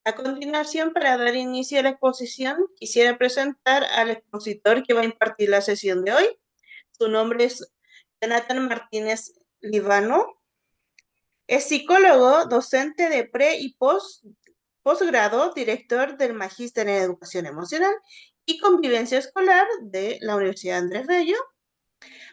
A continuación, para dar inicio a la exposición, quisiera presentar al expositor que va a impartir la sesión de hoy. Su nombre es Jonathan Martínez Líbano. Es psicólogo, docente de pre y posgrado, director del Magíster en Educación Emocional y Convivencia Escolar de la Universidad Andrés Bello,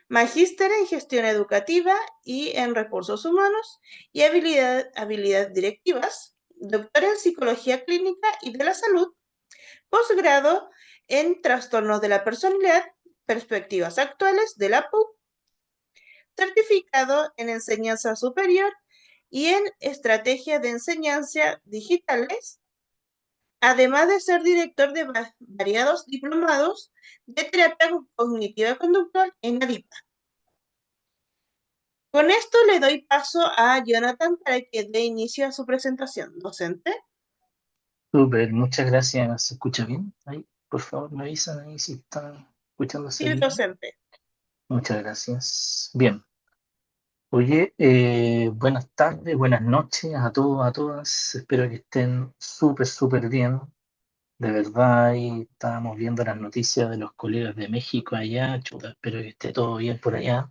magíster en Gestión Educativa y en Recursos Humanos y habilidades directivas, doctor en Psicología Clínica y de la Salud, posgrado en Trastornos de la Personalidad, Perspectivas Actuales de la PUC, certificado en Enseñanza Superior y en Estrategia de Enseñanza Digitales, además de ser director de variados diplomados de terapia cognitiva conductual en ADIPA. Con esto le doy paso a Jonathan para que dé inicio a su presentación. Docente. Súper, muchas gracias. ¿Se escucha bien? Ahí, por favor, me avisan ahí si está escuchándose Sí, bien. docente. Muchas gracias. Bien. Oye, buenas tardes, buenas noches a todos, a todas. Espero que estén súper, súper bien. De verdad, ahí estábamos viendo las noticias de los colegas de México allá. Chuta, espero que esté todo bien por allá.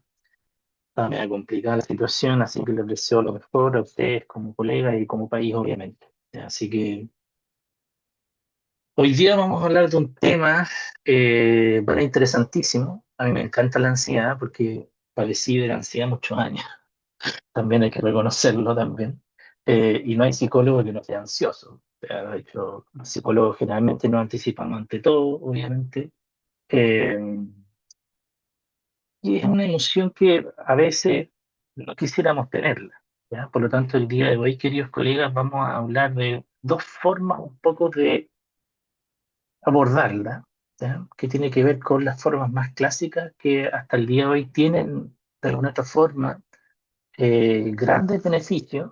Está medio complicada la situación, así que les deseo lo mejor a ustedes como colegas y como país, obviamente. Así que hoy día vamos a hablar de un tema bueno, interesantísimo. A mí me encanta la ansiedad porque padecí de la ansiedad muchos años. También hay que reconocerlo también. Y no hay psicólogo que no sea ansioso. O sea, de hecho, los psicólogos generalmente nos anticipamos ante todo, obviamente. Eh, y es una emoción que a veces no quisiéramos tenerla. ¿Ya? Por lo tanto, el día de hoy, queridos colegas, vamos a hablar de dos formas un poco de abordarla, ¿ya? Que tiene que ver con las formas más clásicas que hasta el día de hoy tienen, de alguna otra forma, grandes beneficios,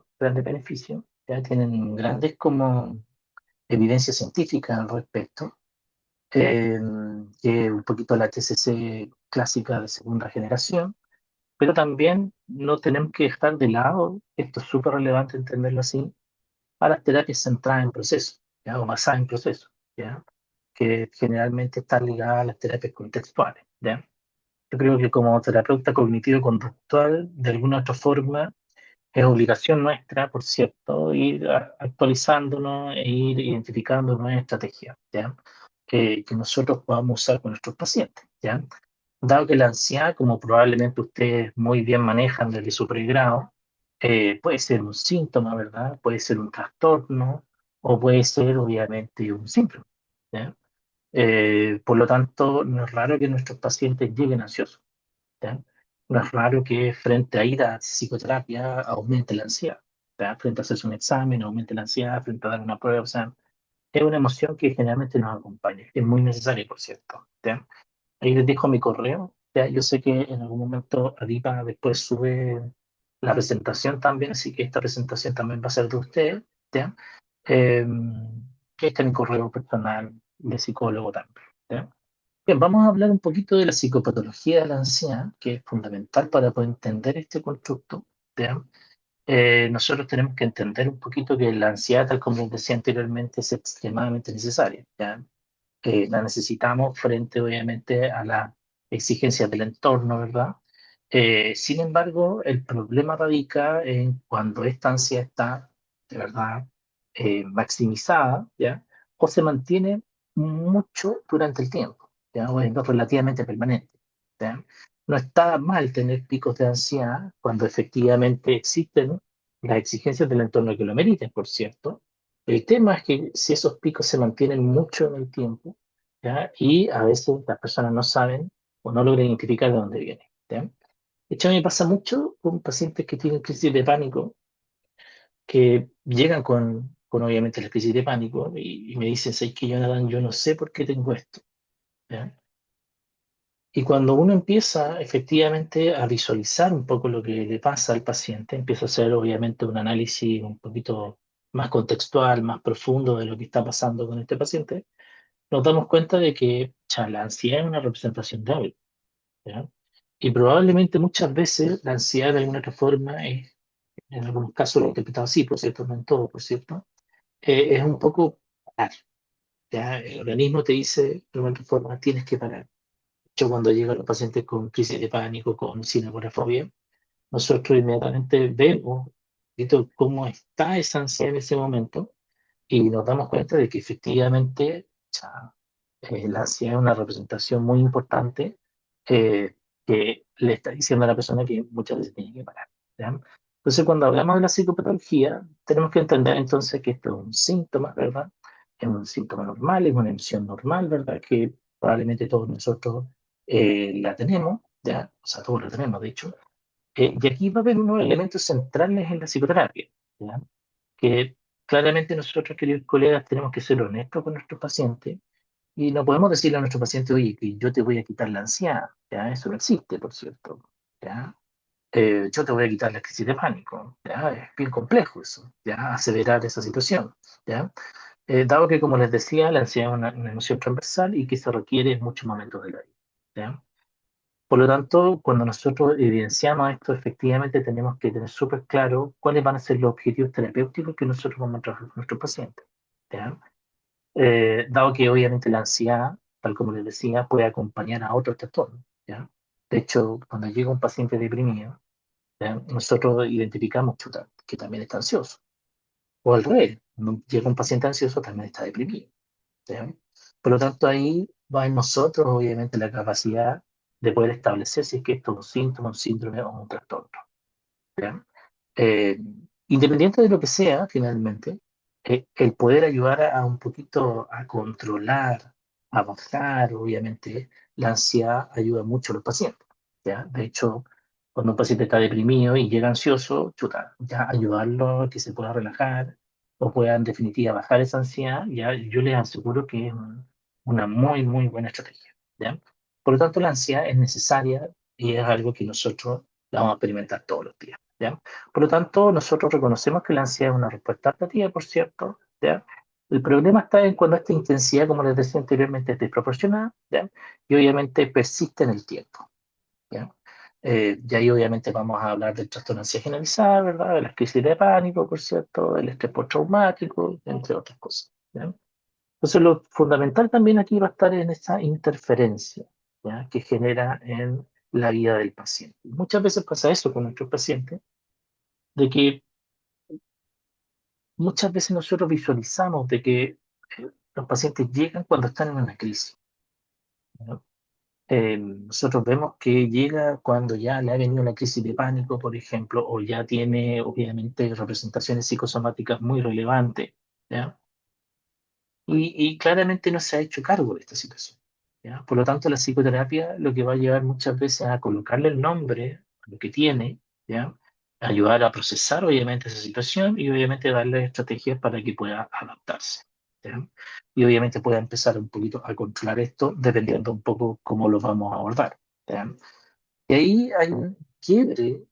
¿ya? Tienen grandes como evidencia científica al respecto, eh, que un poquito la TCC clásica de segunda generación, pero también no tenemos que dejar de lado, esto es súper relevante entenderlo así, a las terapias centradas en proceso, ¿ya? O basadas en proceso, ¿ya? Que generalmente están ligadas a las terapias contextuales, ¿ya? Yo creo que como terapeuta cognitivo-conductual, de alguna otra forma, es obligación nuestra, por cierto, ir actualizándonos e ir identificando nuevas estrategias, ¿ya? Que nosotros podamos usar con nuestros pacientes, ¿ya? Dado que la ansiedad, como probablemente ustedes muy bien manejan desde su pregrado, puede ser un síntoma, ¿verdad? Puede ser un trastorno o puede ser obviamente un síndrome, ¿ya? Por lo tanto, no es raro que nuestros pacientes lleguen ansiosos, ¿ya? No es raro que frente a ir a psicoterapia aumente la ansiedad, ¿ya? Frente a hacerse un examen aumente la ansiedad, frente a dar una prueba, o sea, es una emoción que generalmente nos acompaña, es muy necesaria, por cierto, ¿ya? Ahí les dejo mi correo, ¿ya? Yo sé que en algún momento Adipa después sube la presentación también, así que esta presentación también va a ser de ustedes, ¿ya? Eh, que este es mi correo personal de psicólogo también, ¿ya? Bien, vamos a hablar un poquito de la psicopatología de la ansiedad, que es fundamental para poder entender este constructo, ¿ya? Nosotros tenemos que entender un poquito que la ansiedad, tal como les decía anteriormente, es extremadamente necesaria, ¿ya? La necesitamos frente, obviamente, a las exigencias del entorno, ¿verdad? Sin embargo, el problema radica en cuando esta ansiedad está, de verdad, maximizada, ¿ya? O se mantiene mucho durante el tiempo, ¿ya? O es relativamente permanente, ¿ya? No está mal tener picos de ansiedad cuando efectivamente existen las exigencias del entorno que lo meriten, por cierto. El tema es que si esos picos se mantienen mucho en el tiempo, ¿ya? Y a veces las personas no saben o no logran identificar de dónde viene, ¿ya? De hecho, a mí me pasa mucho con pacientes que tienen crisis de pánico, que llegan con obviamente la crisis de pánico y me dicen, ¿sabes qué, Jonathan? Yo no sé por qué tengo esto, ¿ya? Y cuando uno empieza efectivamente a visualizar un poco lo que le pasa al paciente, empieza a hacer obviamente un análisis un poquito más contextual, más profundo de lo que está pasando con este paciente, nos damos cuenta de que la ansiedad es una representación de algo, ¿ya? Y probablemente muchas veces la ansiedad de alguna otra forma es, en algunos casos lo he interpretado así, por cierto, no en todo, por cierto, es un poco parar, ¿ya? El organismo te dice, de alguna forma, tienes que parar. De hecho, cuando llegan los pacientes con crisis de pánico, con sinagorafobia, nosotros inmediatamente vemos ¿cierto? Cómo está esa ansiedad en ese momento y nos damos cuenta de que efectivamente ya, la ansiedad es una representación muy importante eh, que le está diciendo a la persona que muchas veces tiene que parar. ¿Ya? Entonces, cuando hablamos de la psicopatología, tenemos que entender entonces que esto es un síntoma, ¿verdad? Es un síntoma normal, es una emoción normal, ¿verdad? Que probablemente todos nosotros la tenemos, ¿ya? O sea, todos la tenemos, de hecho. Y aquí va a haber unos elementos centrales en la psicoterapia, ¿ya? Que claramente nosotros, queridos colegas, tenemos que ser honestos con nuestros pacientes y no podemos decirle a nuestro paciente, oye, que yo te voy a quitar la ansiedad, ¿ya? Eso no existe, por cierto, ¿ya? Yo te voy a quitar la crisis de pánico, ¿ya? Es bien complejo eso, ¿ya? Aseverar esa situación, ¿ya? Dado que, como les decía, la ansiedad es una emoción transversal y que se requiere en muchos momentos de la vida, ¿ya? Por lo tanto, cuando nosotros evidenciamos esto, efectivamente tenemos que tener súper claro cuáles van a ser los objetivos terapéuticos que nosotros vamos a trabajar con nuestros pacientes, ¿ya? Dado que obviamente la ansiedad, tal como les decía, puede acompañar a otros trastornos, ¿ya? De hecho, cuando llega un paciente deprimido, ¿ya? Nosotros identificamos chuta, que también está ansioso. O al revés, cuando llega un paciente ansioso también está deprimido. ¿Ya? Por lo tanto, ahí va en nosotros, obviamente, la capacidad de poder establecer si es que esto es un síntoma, un síndrome o un trastorno. ¿Ya? Eh, Independiente de lo que sea, finalmente, el poder ayudar a un poquito a controlar, a bajar, obviamente, la ansiedad ayuda mucho a los pacientes. ¿Ya? De hecho, cuando un paciente está deprimido y llega ansioso, chuta, ya ayudarlo a que se pueda relajar o pueda en definitiva bajar esa ansiedad, ya yo les aseguro que es una muy, muy buena estrategia. ¿Ya? Por lo tanto, la ansiedad es necesaria y es algo que nosotros la vamos a experimentar todos los días. ¿Ya? Por lo tanto, nosotros reconocemos que la ansiedad es una respuesta adaptativa, por cierto, ¿ya? El problema está en cuando esta intensidad, como les decía anteriormente, es desproporcionada, ¿ya? Y obviamente persiste en el tiempo, ¿ya? Y ahí obviamente vamos a hablar del trastorno de ansiedad generalizada, ¿verdad? De las crisis de pánico, por cierto, el estrés postraumático, entre otras cosas, ¿ya? Entonces, lo fundamental también aquí va a estar en esa interferencia, ¿ya? Que genera en la vida del paciente. Muchas veces pasa eso con nuestros pacientes, de que muchas veces nosotros visualizamos de que los pacientes llegan cuando están en una crisis, ¿no? Nosotros vemos que llega cuando ya le ha venido una crisis de pánico, por ejemplo, o ya tiene obviamente representaciones psicosomáticas muy relevantes, ¿ya? Y claramente no se ha hecho cargo de esta situación, ¿ya? Por lo tanto, la psicoterapia lo que va a llevar muchas veces a colocarle el nombre a lo que tiene, ¿ya? Ayudar a procesar obviamente esa situación y obviamente darle estrategias para que pueda adaptarse, ¿ya? Y obviamente pueda empezar un poquito a controlar esto dependiendo un poco cómo lo vamos a abordar, ¿ya? Y ahí hay un quiebre,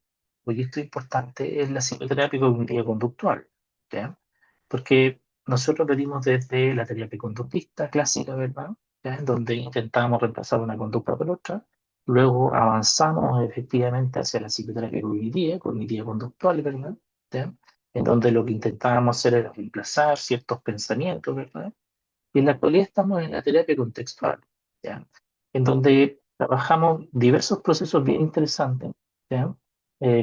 porque esto es importante, es la psicoterapia cognitiva conductual, ¿ya? Porque nosotros venimos desde la terapia conductista clásica, ¿verdad? ¿Ya? En donde intentamos reemplazar una conducta por otra, luego avanzamos efectivamente hacia la psicoterapia cognitiva, cognitiva conductual, ¿verdad? ¿Ya? En donde lo que intentábamos hacer era reemplazar ciertos pensamientos, ¿verdad? Y en la actualidad estamos en la terapia contextual, ¿ya? En donde trabajamos diversos procesos bien interesantes, ¿ya?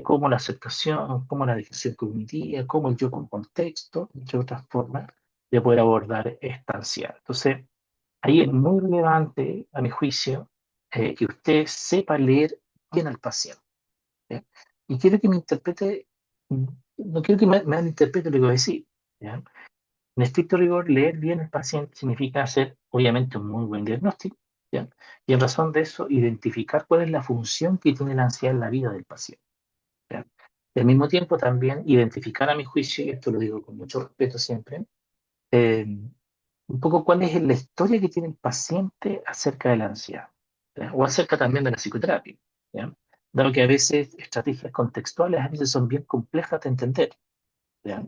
Como la aceptación, como la digestión cognitiva, como el yo con contexto, entre otras formas de poder abordar esta ansiedad. Entonces, ahí es muy relevante, a mi juicio, que usted sepa leer bien al paciente, ¿ya? Y quiero que me interprete, no quiero que me interprete lo que voy a decir, ¿ya? En estricto rigor, leer bien al paciente significa hacer, obviamente, un muy buen diagnóstico, ¿ya? Y en razón de eso, identificar cuál es la función que tiene la ansiedad en la vida del paciente, ¿ya? Y al mismo tiempo también identificar, a mi juicio, y esto lo digo con mucho respeto siempre, eh, un poco cuál es la historia que tiene el paciente acerca de la ansiedad, ¿ya? O acerca también de la psicoterapia, ¿ya? Dado que a veces estrategias contextuales a veces son bien complejas de entender, ¿ya?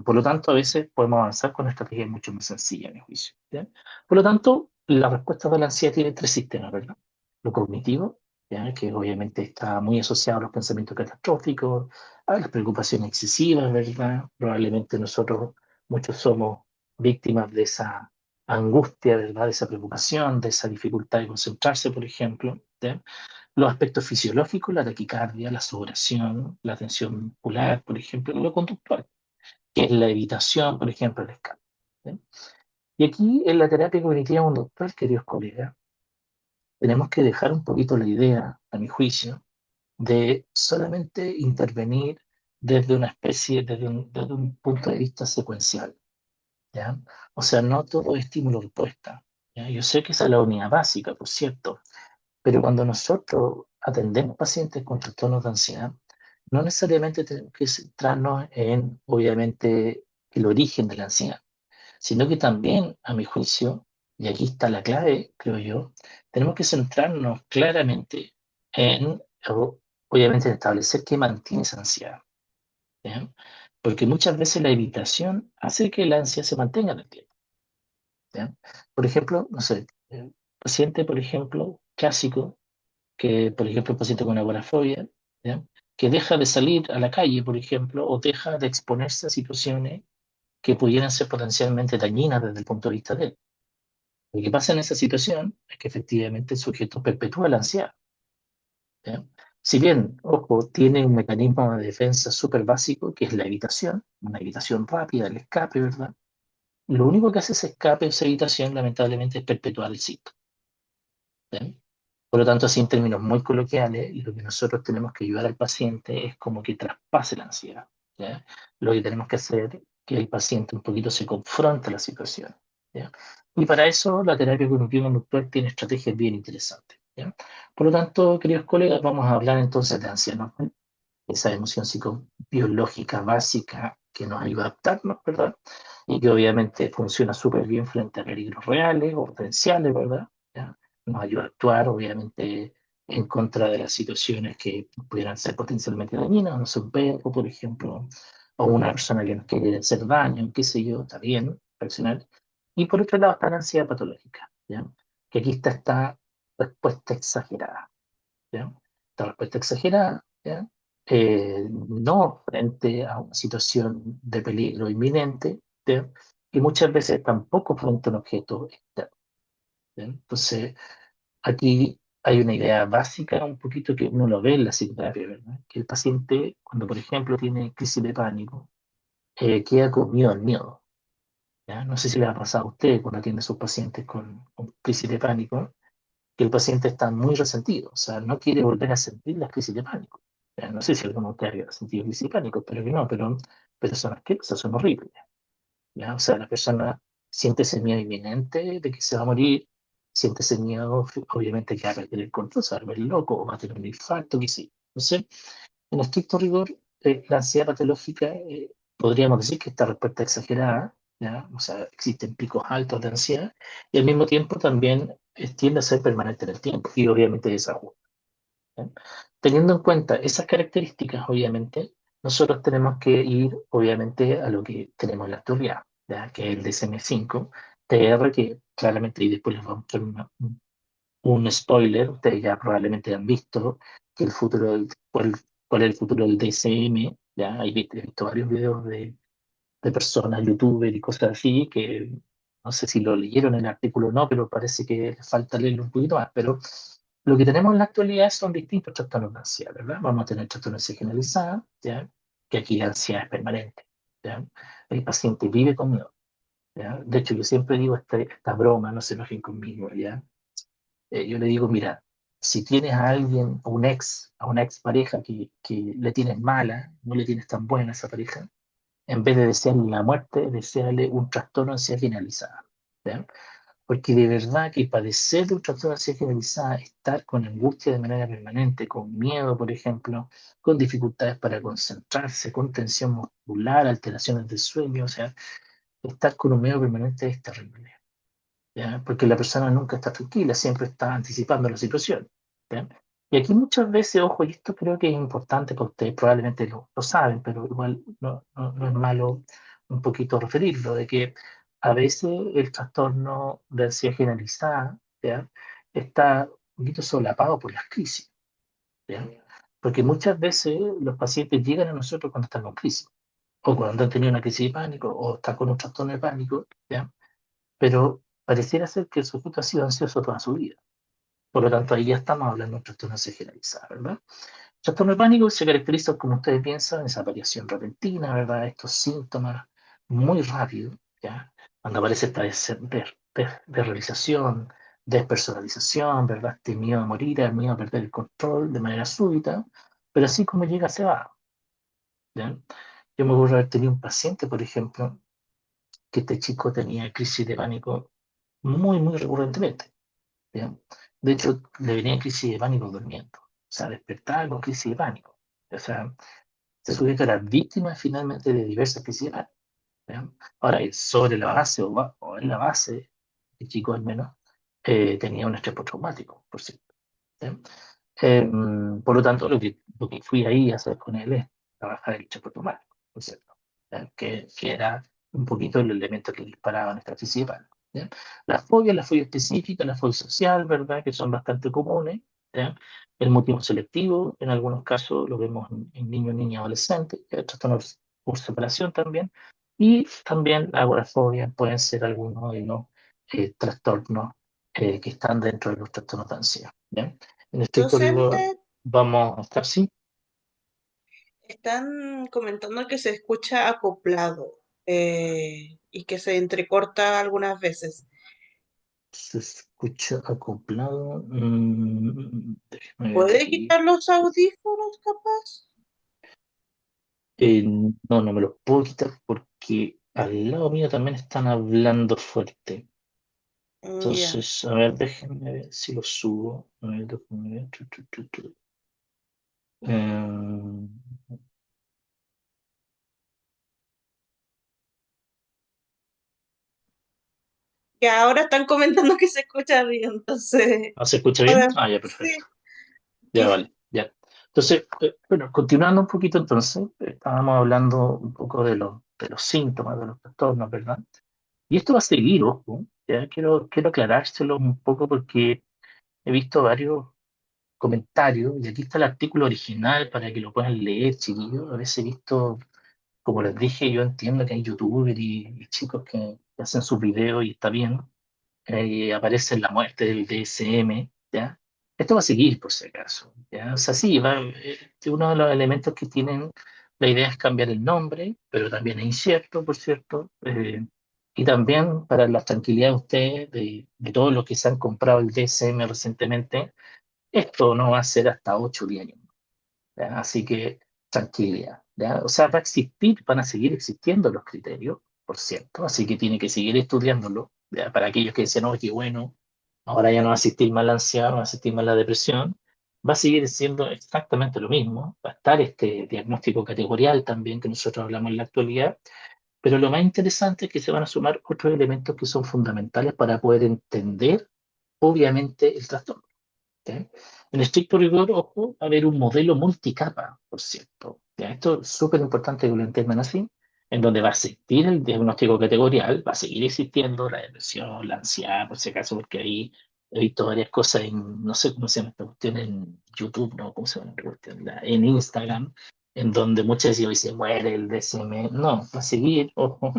Por lo tanto, a veces podemos avanzar con estrategias mucho más sencillas, a mi juicio, ¿ya? Por lo tanto, la respuesta de la ansiedad tiene tres sistemas, ¿verdad? Lo cognitivo, ¿ya? Que obviamente está muy asociado a los pensamientos catastróficos, a las preocupaciones excesivas, ¿verdad? Probablemente nosotros muchos somos víctimas de esa angustia, ¿verdad? De esa preocupación, de esa dificultad de concentrarse, por ejemplo. ¿Ya? Los aspectos fisiológicos, la taquicardia, la sudoración, la tensión muscular, por ejemplo, y lo conductual, que es la evitación, por ejemplo, el escape. ¿Ya? Y aquí en la terapia cognitiva conductual, queridos colegas, tenemos que dejar un poquito la idea, a mi juicio, de solamente intervenir desde una especie, desde un punto de vista secuencial, ¿ya? O sea, no todo es estímulo-respuesta, ¿ya? Yo sé que esa es la unidad básica, por cierto, pero cuando nosotros atendemos pacientes con trastornos de ansiedad, no necesariamente tenemos que centrarnos en, obviamente, el origen de la ansiedad, sino que también, a mi juicio, y aquí está la clave, creo yo, tenemos que centrarnos claramente en, obviamente, en establecer qué mantiene esa ansiedad, ¿ya? Porque muchas veces la evitación hace que la ansiedad se mantenga en el tiempo, ¿ya? Por ejemplo, no sé, paciente, por ejemplo, clásico, que, por ejemplo, un paciente con agorafobia, ¿ya? Que deja de salir a la calle, por ejemplo, o deja de exponerse a situaciones que pudieran ser potencialmente dañinas desde el punto de vista de él. Lo que pasa en esa situación es que efectivamente el sujeto perpetúa la ansiedad, ¿ya? Si bien, ojo, tiene un mecanismo de defensa súper básico, que es la evitación, una evitación rápida, el escape, ¿verdad? Lo único que hace ese escape o esa evitación, lamentablemente, es perpetuar el ciclo, ¿ya? Por lo tanto, así en términos muy coloquiales, lo que nosotros tenemos que ayudar al paciente es como que traspase la ansiedad, ¿ya? Lo que tenemos que hacer es que el paciente un poquito se confronte a la situación, ¿ya? Y para eso la terapia cognitivo-conductual tiene estrategias bien interesantes, ¿ya? Por lo tanto, queridos colegas, vamos a hablar entonces de ansiedad, ¿no? Esa emoción psicobiológica básica que nos ayuda a adaptarnos, ¿verdad? Y que obviamente funciona súper bien frente a peligros reales o potenciales, ¿verdad? ¿Ya? Nos ayuda a actuar, obviamente, en contra de las situaciones que pudieran ser potencialmente dañinas, no sé, un perro, por ejemplo, o una persona que nos quiere hacer daño, qué sé yo, está bien, reaccionar. Y por otro lado está la ansiedad patológica, ¿ya? Que aquí está esta respuesta exagerada, ¿ya? Esta respuesta exagerada, ¿ya? No frente a una situación de peligro inminente, ¿ya? Y muchas veces tampoco frente a un objeto externo, ¿ya? Entonces, aquí hay una idea básica, un poquito que uno lo ve en la psicoterapia, ¿verdad? Que el paciente, cuando por ejemplo tiene crisis de pánico, queda con miedo al miedo, ¿ya? No sé si le ha pasado a usted cuando atiende a sus pacientes con crisis de pánico, que el paciente está muy resentido, o sea, no quiere volver a sentir las crisis de pánico. No sé si alguno de ustedes ha sentido crisis de pánico, pero que no, pero son asquerosas, son horribles, ¿ya? O sea, la persona siente ese miedo inminente de que se va a morir, siente ese miedo, obviamente, que va a perder el control, se va a volver loco, o va a tener un infarto, que sí. Entonces, en estricto rigor, la ansiedad patológica, podríamos decir que esta respuesta exagerada, ¿ya? O sea, existen picos altos de ansiedad y al mismo tiempo también tiende a ser permanente en el tiempo y obviamente desajuste, ¿ya? Teniendo en cuenta esas características, obviamente, nosotros tenemos que ir, obviamente, a lo que tenemos en la actualidad, ¿ya? Que es el DSM-5, TR, que claramente, y después les vamos a mostrar un spoiler, ustedes ya probablemente han visto que el futuro, cuál es el futuro del DSM, ya he visto varios videos de personas, youtubers y cosas así, que no sé si lo leyeron en el artículo o no, pero parece que les falta leerlo un poquito más, pero lo que tenemos en la actualidad son distintos trastornos de ansiedad, ¿verdad? Vamos a tener trastornos de ansiedad generalizada, ¿ya? Que aquí la ansiedad es permanente, ¿ya? El paciente vive con miedo, ¿ya? De hecho, yo siempre digo esta broma, no se enojen conmigo, ¿ya? Yo le digo, mira, si tienes a alguien, a una ex pareja que le tienes mala, no le tienes tan buena a esa pareja, en vez de desearle la muerte, desearle un trastorno de ansiedad generalizada, ¿ya? Porque de verdad que padecer de un trastorno de ansiedad generalizada, estar con angustia de manera permanente, con miedo, por ejemplo, con dificultades para concentrarse, con tensión muscular, alteraciones del sueño, o sea, estar con un miedo permanente es terrible, ¿ya? Porque la persona nunca está tranquila, siempre está anticipando la situación, ¿ya? Y aquí muchas veces, ojo, y esto creo que es importante para ustedes, probablemente lo saben, pero igual no es malo un poquito referirlo, de que a veces el trastorno de ansiedad generalizada, ¿ya? Está un poquito solapado por las crisis, ¿ya? Porque muchas veces los pacientes llegan a nosotros cuando están con crisis. o cuando han tenido una crisis de pánico, o está con un trastorno de pánico, ¿ya? Pero pareciera ser que el sujeto ha sido ansioso toda su vida. Por lo tanto, ahí ya estamos hablando de un trastorno generalizado, ¿verdad? El trastorno de pánico se caracteriza, como ustedes piensan, esa variación repentina, ¿verdad? Estos síntomas muy rápidos, ¿ya? Cuando aparece esta desrealización, despersonalización, ¿verdad? Este miedo a morir, el miedo a perder el control de manera súbita, pero así como llega, se va, ¿ya? Yo me acuerdo haber tenido un paciente, por ejemplo, que este chico tenía crisis de pánico muy recurrentemente, ¿ya? De hecho, le venía crisis de pánico durmiendo. O sea, despertaba con crisis de pánico. O sea, se sujeto era víctima finalmente de diversas crisis de pánico, ¿ya? Ahora, sobre la base o en la base, el chico al menos, tenía un estrés postraumático, por cierto, ¿ya? Por lo tanto, lo que fui ahí a hacer con él es trabajar el estrés postraumático, por cierto, ¿ya? Que era un poquito el elemento que disparaba nuestra crisis de pánico, ¿ya? La fobia específica, la fobia social, ¿verdad? Que son bastante comunes, ¿ya? El motivo selectivo, en algunos casos lo vemos en niños, niñas, adolescentes, el trastorno por separación también, y también la agorafobia pueden ser algunos de los trastornos que están dentro de los trastornos de ansiedad, ¿ya? En estricto rigor, Docente, vamos a estar, sí, están comentando que se escucha acoplado y que se entrecorta algunas veces. se escucha acoplado. Déjeme ver ¿Puede aquí. quitar los audífonos, capaz? No me los puedo quitar porque al lado mío también están hablando fuerte. Ya. Entonces, a ver, déjenme ver si los subo. A ver, déjenme ver. Eh, Y ahora están comentando que se escucha bien, entonces. ¿Se escucha bien? Ahora, Ah, ya, perfecto. sí, Ya, quizá. vale, ya. Entonces, bueno, continuando un poquito entonces, estábamos hablando un poco de los síntomas, de los trastornos, ¿verdad? Y esto va a seguir, ojo, ya quiero aclarárselo un poco porque he visto varios comentarios, y aquí está el artículo original para que lo puedan leer, chiquillos. A veces he visto, como les dije, yo entiendo que hay youtubers y chicos que hacen sus videos y está bien, aparece la muerte del DSM, ¿ya? Esto va a seguir, por si acaso, ¿ya? O sea, sí, uno de los elementos que tienen, la idea es cambiar el nombre, pero también es incierto, por cierto, y también para la tranquilidad de ustedes, de todos los que se han comprado el DSM recientemente, esto no va a ser hasta 8 o 10 años, ¿ya? Así que tranquilidad, ¿ya? O sea, va a existir, van a seguir existiendo los criterios, por cierto, así que tiene que seguir estudiándolo, ¿ya? Para aquellos que decían, oh, qué bueno, ahora ya no va a existir más la ansiedad, no va a existir más la depresión, va a seguir siendo exactamente lo mismo, va a estar este diagnóstico categorial también que nosotros hablamos en la actualidad, pero lo más interesante es que se van a sumar otros elementos que son fundamentales para poder entender, obviamente, el trastorno. ¿Ya? En estricto rigor, ojo, va a haber un modelo multicapa, por cierto. ¿Ya? Esto es súper importante que lo entiendan así, en donde va a existir el diagnóstico categorial, va a seguir existiendo la depresión, la ansiedad, por si acaso, porque ahí he visto varias cosas en, no sé cómo se llama esta cuestión, en YouTube, ¿no? ¿Cómo se llama esta cuestión? En Instagram, en donde muchas veces dicen, muere el DSM. No, va a seguir, ojo,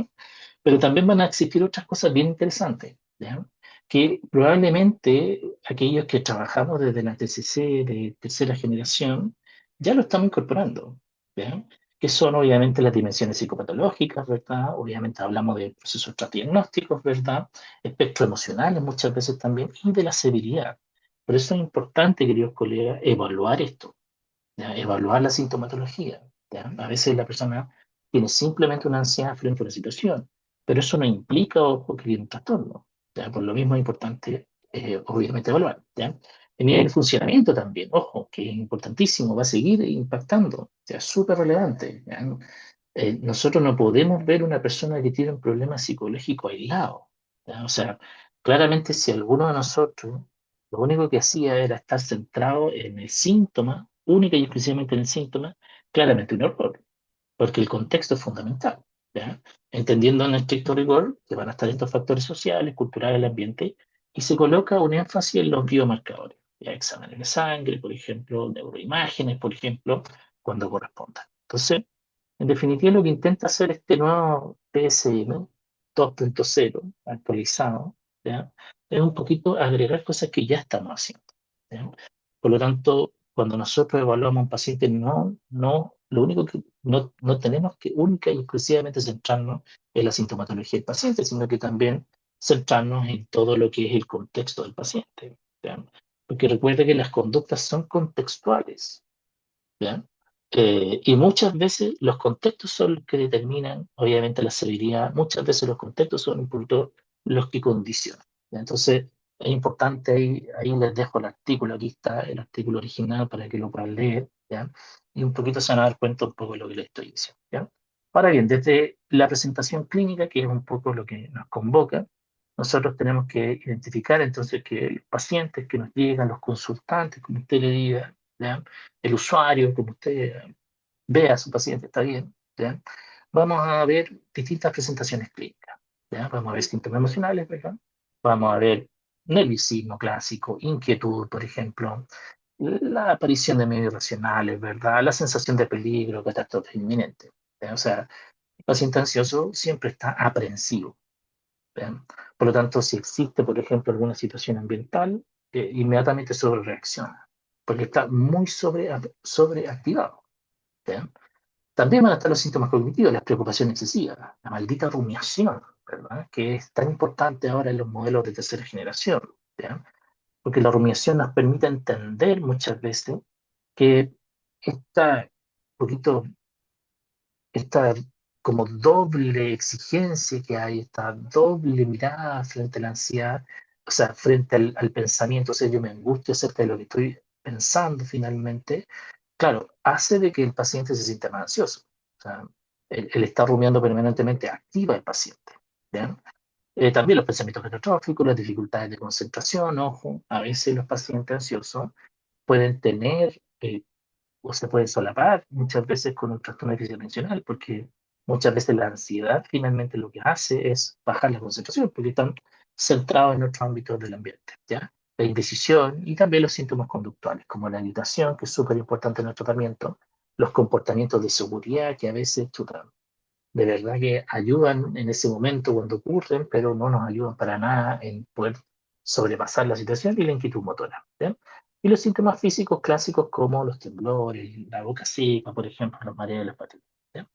pero también van a existir otras cosas bien interesantes, ¿ya? Que probablemente aquellos que trabajamos desde la TCC de tercera generación ya lo estamos incorporando, ¿ya? Que son obviamente las dimensiones psicopatológicas, ¿verdad? Obviamente hablamos de procesos diagnósticos, ¿verdad? Espectros emocionales muchas veces también y de la severidad. Por eso es importante, queridos colegas, evaluar esto, ¿ya? Evaluar la sintomatología, ¿ya? A veces la persona tiene simplemente una ansiedad frente a una situación, pero eso no implica, ojo, que tiene un trastorno, ¿ya? Por lo mismo es importante, obviamente, evaluar, ¿ya? El nivel de funcionamiento también, ojo, que es importantísimo, va a seguir impactando, o sea, es súper relevante, ¿ya? Nosotros no podemos ver una persona que tiene un problema psicológico aislado, ¿ya? O sea, claramente si alguno de nosotros lo único que hacía era estar centrado en el síntoma, única y exclusivamente en el síntoma, claramente un error, porque el contexto es fundamental, ¿ya? Entendiendo en estricto rigor que van a estar estos factores sociales, culturales, el ambiente, y se coloca un énfasis en los biomarcadores, ¿ya? Exámenes de sangre, por ejemplo, neuroimágenes, por ejemplo, cuando corresponda. Entonces, En definitiva, lo que intenta hacer este nuevo TSM 2.0 actualizado, ¿ya? Es un poquito agregar cosas que ya estamos haciendo, ¿ya? Por lo tanto, cuando nosotros evaluamos a un paciente, lo único que no tenemos que única y exclusivamente centrarnos en la sintomatología del paciente, sino que también centrarnos en todo lo que es el contexto del paciente, ¿ya? Porque recuerda que las conductas son contextuales, ¿ya? Y muchas veces los contextos son los que determinan, obviamente, la severidad. Muchas veces los contextos son un poquito los que condicionan, ¿ya? Entonces, es importante, ahí les dejo el artículo, aquí está el artículo original para que lo puedan leer, ¿ya? Y un poquito se van a dar cuenta un poco de lo que les estoy diciendo, ¿ya? Ahora bien, desde la presentación clínica, que es un poco lo que nos convoca, nosotros tenemos que identificar entonces que los pacientes que nos llegan, los consultantes, como usted le diga, ¿ya? El usuario, como usted vea a su paciente, está bien, ¿ya? Vamos a ver distintas presentaciones clínicas, ¿ya? Vamos a ver síntomas emocionales, ¿verdad? Vamos a ver nerviosismo clásico, inquietud, por ejemplo, la aparición de medios irracionales, ¿verdad? La sensación de peligro, catástrofe inminente, ¿ya? O sea, el paciente ansioso siempre está aprensivo, ¿ya? Por lo tanto, si existe, por ejemplo, alguna situación ambiental, inmediatamente sobre reacciona, porque está muy sobreactivado, ¿ya? También van a estar los síntomas cognitivos, las preocupaciones excesivas, la maldita rumiación, ¿verdad? Que es tan importante ahora en los modelos de tercera generación, ¿ya? Porque la rumiación nos permite entender muchas veces que esta, poquito, esta como doble exigencia que hay, esta doble mirada frente a la ansiedad, o sea, frente al pensamiento, o sea, yo me angustio acerca de lo que estoy pensando finalmente, claro, hace de que el paciente se sienta más ansioso. O sea, el estar rumiando permanentemente activa al paciente, ¿ya? También los pensamientos catastróficos, las dificultades de concentración, ojo, a veces los pacientes ansiosos pueden tener o se puede solapar muchas veces con un trastorno de déficit atencional, porque muchas veces la ansiedad finalmente lo que hace es bajar la concentración, porque están centrados en otros ámbitos del ambiente, ¿ya? La indecisión y también los síntomas conductuales, como la agitación, que es súper importante en el tratamiento, los comportamientos de seguridad, que a veces, chuta, de verdad que ayudan en ese momento cuando ocurren, pero no nos ayudan para nada en poder sobrepasar la situación y la inquietud motora, ¿ya? Y los síntomas físicos clásicos como los temblores, la boca seca, por ejemplo, los mareos, las patas, ¿ya?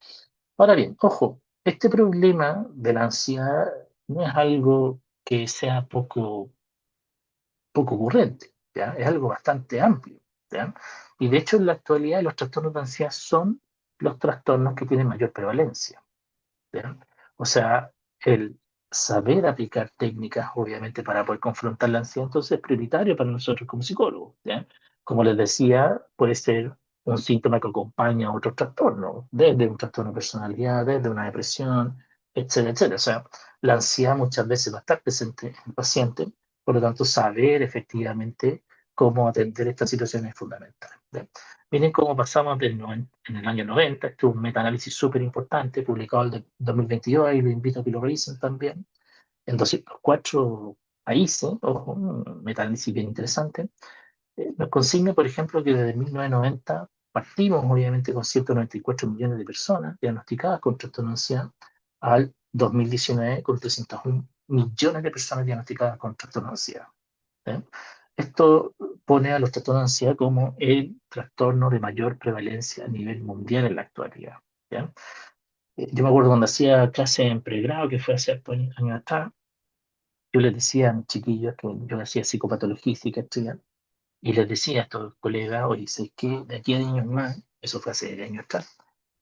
Ahora bien, ojo, este problema de la ansiedad no es algo que sea poco ocurrente, ¿ya? Es algo bastante amplio, ¿ya? Y de hecho en la actualidad los trastornos de ansiedad son los trastornos que tienen mayor prevalencia, ¿ya? O sea, el saber aplicar técnicas, obviamente, para poder confrontar la ansiedad, entonces es prioritario para nosotros como psicólogos, ¿ya? Como les decía, puede ser un síntoma que acompaña a otro trastorno, desde un trastorno de personalidad, desde una depresión, etcétera, etcétera. O sea, la ansiedad muchas veces va a estar presente en el paciente, por lo tanto, saber efectivamente cómo atender esta situación es fundamental, ¿ya? Miren cómo pasamos en el año 90, este es un metaanálisis súper importante, publicado en el 2022, y lo invito a que lo revisen también, en 204 países, ojo, un metaanálisis bien interesante. Nos consigna, por ejemplo, que desde 1990 partimos obviamente con 194 millones de personas diagnosticadas con trastorno de ansiedad, al 2019 con 301 millones de personas diagnosticadas con trastorno de ansiedad, ¿eh? Esto pone a los trastornos de ansiedad como el trastorno de mayor prevalencia a nivel mundial en la actualidad, ¿ya? Yo me acuerdo cuando hacía clase en pregrado, que fue hace años atrás, yo les decía a mis chiquillos que yo hacía psicopatología y psiquiatría, y les decía a estos colegas, oye, sé que de aquí a años más, eso fue hace años atrás,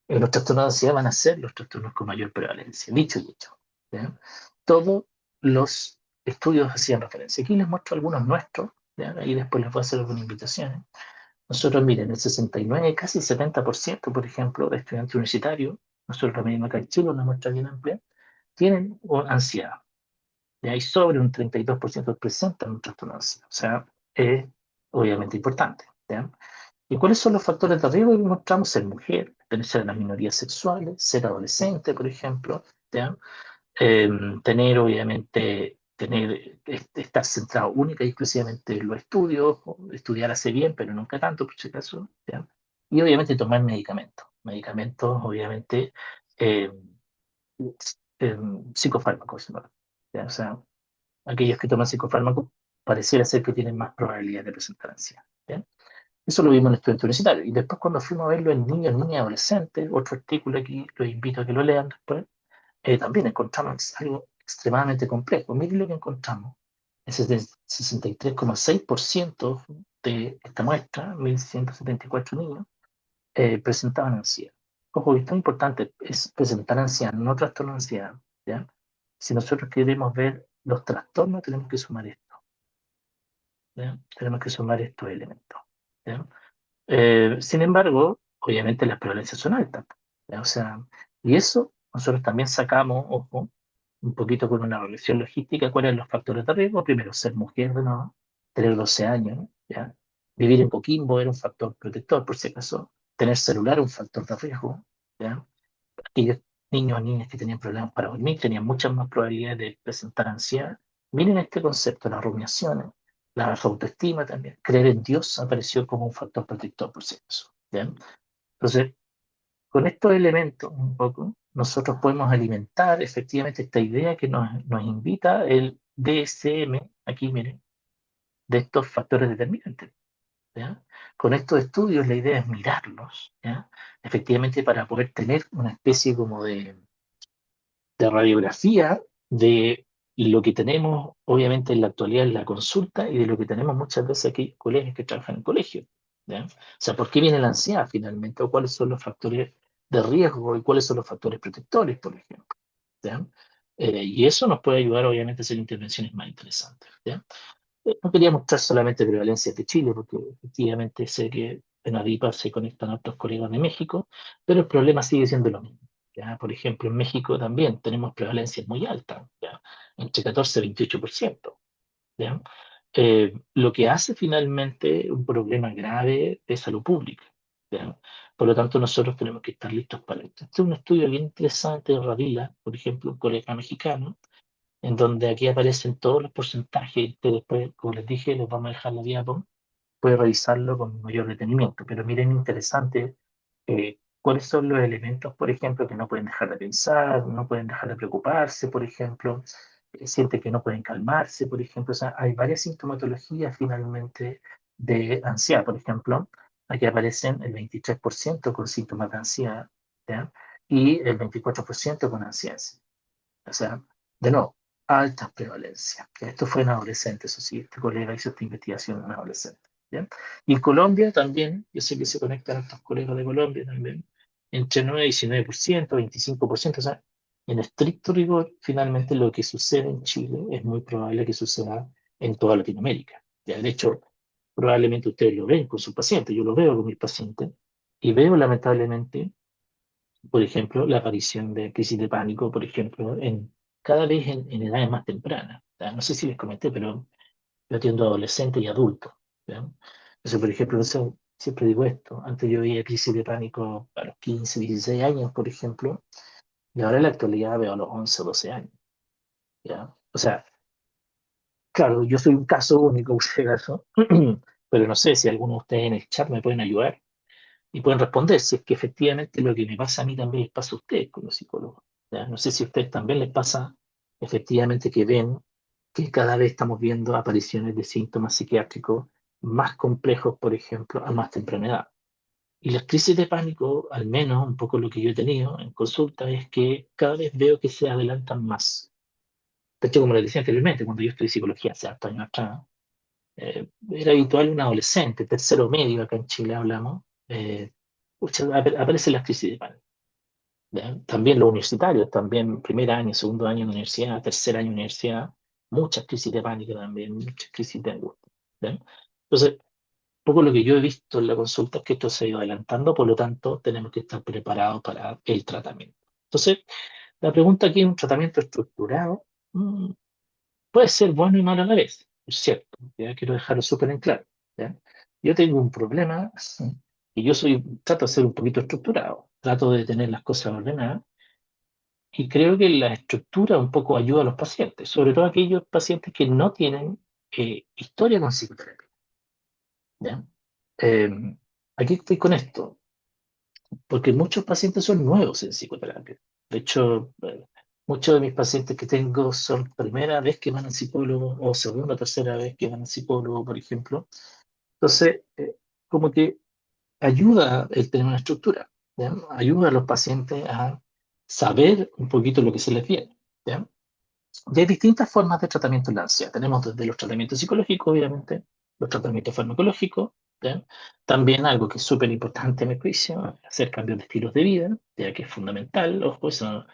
los trastornos de ansiedad van a ser los trastornos con mayor prevalencia, dicho y hecho, ¿ya? Todos los estudios hacían referencia. Aquí les muestro algunos nuestros, ¿ya? Y después les voy a hacer algunas invitaciones. Nosotros, miren, el 69, casi el 70%, por ejemplo, de estudiantes universitarios, nosotros también acá en Chile, una muestra bien amplia, tienen ansiedad. Y hay sobre un 32% presentan un trastorno de ansiedad. O sea, es obviamente importante, ¿ya? ¿Y cuáles son los factores de riesgo que encontramos? Ser mujer, pertenecer a las minorías sexuales, ser adolescente, por ejemplo, ¿ya? Tener, obviamente, estar centrado única y exclusivamente en los estudios, o estudiar hace bien, pero nunca tanto, por si acaso, ¿ya? Y obviamente tomar medicamentos, medicamentos, obviamente, eh, eh, psicofármacos, ¿no? ¿Ya? O sea, aquellos que toman psicofármacos pareciera ser que tienen más probabilidad de presentar ansiedad. ¿Ya? Eso lo vimos en el estudio universitario. Y después cuando fuimos a verlo en niños, niñas y adolescentes, otro artículo aquí, los invito a que lo lean después, también encontramos algo extremadamente complejo. Miren lo que encontramos. Es el 63,6% de esta muestra, 1.174 niños, presentaban ansiedad. Ojo, esto es importante, es presentar ansiedad, no trastorno de ansiedad. ¿Ya? Si nosotros queremos ver los trastornos, tenemos que sumar esto. ¿Ya? Tenemos que sumar estos elementos. ¿Ya? Sin embargo, obviamente las prevalencias son altas. ¿Ya? O sea, y eso nosotros también sacamos, ojo, un poquito con una regresión logística, cuáles son los factores de riesgo. Primero, ser mujer de nuevo, tener 12 años, ¿ya? Vivir en Coquimbo era un factor protector, por si acaso. Tener celular un factor de riesgo, ¿ya? Aquellos niños o niñas que tenían problemas para dormir tenían muchas más probabilidades de presentar ansiedad. Miren este concepto, las rumiaciones, la baja autoestima también. Creer en Dios apareció como un factor protector, por si acaso, ¿ya? Entonces, con estos elementos, un poco, nosotros podemos alimentar efectivamente esta idea que nos invita el DSM, aquí miren, de estos factores determinantes. ¿Ya? Con estos estudios la idea es mirarlos, ¿ya? Efectivamente para poder tener una especie como de radiografía de lo que tenemos obviamente en la actualidad en la consulta y de lo que tenemos muchas veces aquí colegas que trabajan en colegios. ¿Ya? O sea, ¿por qué viene la ansiedad finalmente? ¿O cuáles son los factores de riesgo y cuáles son los factores protectores, por ejemplo? ¿Ya? Y eso nos puede ayudar obviamente a hacer intervenciones más interesantes. ¿Ya? No quería mostrar solamente prevalencias de Chile, porque efectivamente sé que en ADIPA se conectan a otros colegas de México, pero el problema sigue siendo lo mismo. ¿Ya? Por ejemplo, en México también tenemos prevalencias muy altas, ¿ya? Entre 14 y 28%. ¿Ya? Lo que hace finalmente un problema grave de salud pública. ¿Ya? Por lo tanto, nosotros tenemos que estar listos para esto. Este es un estudio bien interesante de Ravila, por ejemplo, un colega mexicano, en donde aquí aparecen todos los porcentajes, que después, como les dije, les vamos a dejar la diapo, puede revisarlo con mayor detenimiento. Pero miren, interesante, cuáles son los elementos, por ejemplo, que no pueden dejar de pensar, no pueden dejar de preocuparse, por ejemplo, sienten que no pueden calmarse, por ejemplo. O sea, hay varias sintomatologías finalmente de ansiedad, por ejemplo. Aquí aparecen el 23% con síntomas de ansiedad, ¿ya? Y el 24% con ansiedad. O sea, de nuevo, altas prevalencias. Esto fue en adolescentes, eso sí, este colega hizo esta investigación en adolescentes. ¿Ya? Y en Colombia también, yo sé que se conectan estos colegas de Colombia también, entre 9 y 19%, 25%, o sea, en estricto rigor, finalmente lo que sucede en Chile es muy probable que suceda en toda Latinoamérica. ¿Ya? De hecho, probablemente ustedes lo ven con sus pacientes, yo lo veo con mis pacientes, y veo lamentablemente por ejemplo, la aparición de crisis de pánico, por ejemplo, cada vez en edades más tempranas. ¿Ya? No sé si les comenté, pero yo atiendo a adolescentes y adultos. ¿Ya? Entonces, por ejemplo, siempre digo esto, antes yo veía crisis de pánico a los 15, 16 años, por ejemplo, y ahora en la actualidad veo a los 11 o 12 años. ¿Ya? O sea, claro, yo soy un caso único, en este caso, pero no sé si alguno de ustedes en el chat me pueden ayudar y pueden responder si es que efectivamente lo que me pasa a mí también les pasa a ustedes como psicólogos. ¿Ya? No sé si a ustedes también les pasa efectivamente que ven que cada vez estamos viendo apariciones de síntomas psiquiátricos más complejos, por ejemplo, a más temprana edad. Y las crisis de pánico, al menos un poco lo que yo he tenido en consulta, es que cada vez veo que se adelantan más. De hecho, como les decía anteriormente, cuando yo estudié psicología hace hartos años atrás, era habitual un adolescente, tercero medio, acá en Chile hablamos, pucha, aparecen las crisis de pánico. ¿Ya? También los universitarios, también primer año, segundo año de universidad, tercer año de universidad, muchas crisis de pánico también, muchas crisis de angustia. ¿Ya? Entonces, un poco lo que yo he visto en la consulta es que esto se ha ido adelantando, por lo tanto, tenemos que estar preparados para el tratamiento. Entonces, la pregunta aquí, ¿un tratamiento estructurado? Puede ser bueno y malo a la vez, es cierto, ya quiero dejarlo súper en claro, ¿ya? Yo tengo un problema y trato de ser un poquito estructurado, trato de tener las cosas ordenadas y creo que la estructura un poco ayuda a los pacientes, sobre todo aquellos pacientes que no tienen historia con psicoterapia, ¿ya? Eh, aquí estoy con esto. porque muchos pacientes son nuevos en psicoterapia. De hecho, muchos de mis pacientes que tengo son primera vez que van al psicólogo o segunda o tercera vez que van al psicólogo, por ejemplo. Entonces, como que ayuda el tener una estructura, ¿ya? Ayuda a los pacientes a saber un poquito lo que se les viene, ¿ya? Y hay distintas formas de tratamiento en la ansiedad. Tenemos desde los tratamientos psicológicos, obviamente, los tratamientos farmacológicos, ¿ya? También algo que es súper importante en mi juicio, hacer cambios de estilos de vida, ya que es fundamental. Ojo, eso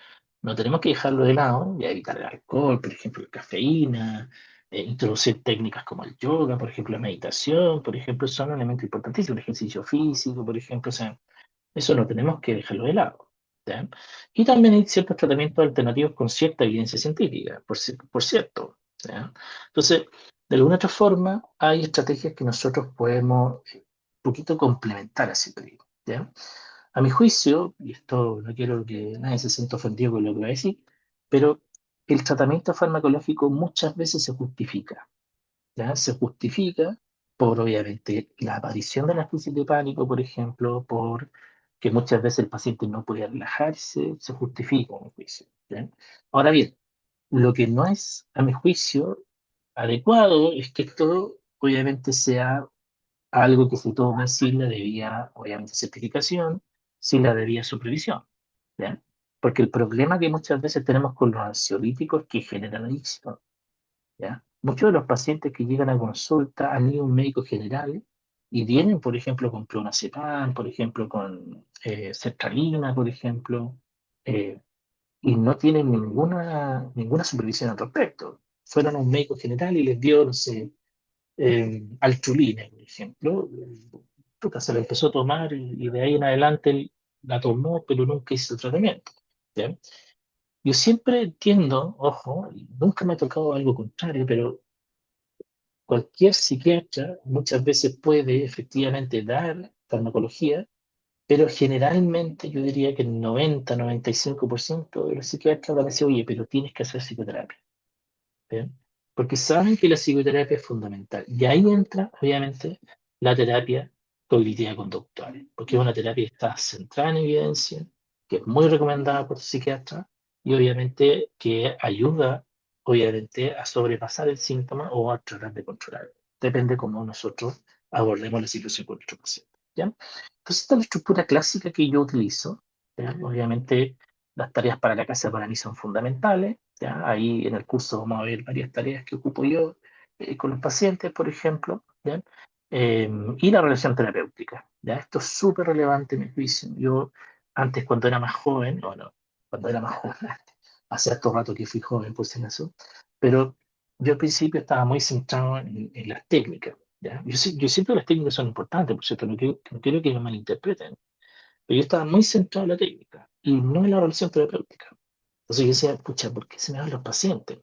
no tenemos que dejarlo de lado, ya evitar el alcohol, por ejemplo, la cafeína, introducir técnicas como el yoga, por ejemplo, la meditación, por ejemplo, son elementos importantísimos, el ejercicio físico, por ejemplo, o sea, eso no tenemos que dejarlo de lado, ¿ya? Y también hay ciertos tratamientos alternativos con cierta evidencia científica, por cierto, ¿ya? Entonces, de alguna otra forma, hay estrategias que nosotros podemos un poquito complementar así, te digo, ¿ya? A mi juicio, y esto no quiero que nadie se sienta ofendido con lo que voy a decir, pero el tratamiento farmacológico muchas veces se justifica, ¿ya? Se justifica por, obviamente, la aparición de la crisis de pánico, por ejemplo, por que muchas veces el paciente no puede relajarse, se justifica, a mi juicio, ¿ya? Ahora bien, lo que no es, a mi juicio, adecuado es que esto, obviamente, sea algo que se tome sin la debida, obviamente, certificación, sin la debida supervisión, ¿ya? Porque el problema que muchas veces tenemos con los ansiolíticos es que generan adicción, ¿ya? Muchos de los pacientes que llegan a consulta han ido a un médico general y vienen, por ejemplo, con clonazepam, por ejemplo, con sertralina, por ejemplo, eh, y no tienen ninguna supervisión al respecto. Fueron a un médico general y les dio, no sé, altrulina, por ejemplo. Puta, se la empezó a tomar y de ahí en adelante él la tomó, pero nunca hizo el tratamiento, ¿ya? Yo siempre entiendo, ojo, y nunca me ha tocado algo contrario, pero cualquier psiquiatra muchas veces puede efectivamente dar farmacología, pero generalmente yo diría que el 90-95% de los psiquiatras van a decir, oye, pero tienes que hacer psicoterapia, ¿bien? Porque saben que la psicoterapia es fundamental. Y ahí entra, obviamente, la terapia cognitiva conductual, porque es una terapia que está centrada en evidencia, que es muy recomendada por psiquiatras y obviamente que ayuda, obviamente, a sobrepasar el síntoma o a tratar de controlarlo. Depende cómo nosotros abordemos la situación con nuestro paciente, ¿ya? Entonces, esta es la estructura clásica que yo utilizo, ¿ya? Obviamente, las tareas para la casa para mí son fundamentales, ¿ya? Ahí en el curso vamos a ver varias tareas que ocupo yo con los pacientes, por ejemplo, ¿ya? Y la relación terapéutica, ¿ya? Esto es súper relevante en mi juicio. Yo antes, cuando era más joven, bueno, cuando era más joven, hace harto rato que fui joven, por si acaso, pero yo al principio estaba muy centrado en las técnicas, ¿ya? Yo siento que las técnicas son importantes, por cierto, no quiero que me malinterpreten, pero yo estaba muy centrado en la técnica y no en la relación terapéutica. Entonces yo decía, pucha, ¿por qué se me van los pacientes?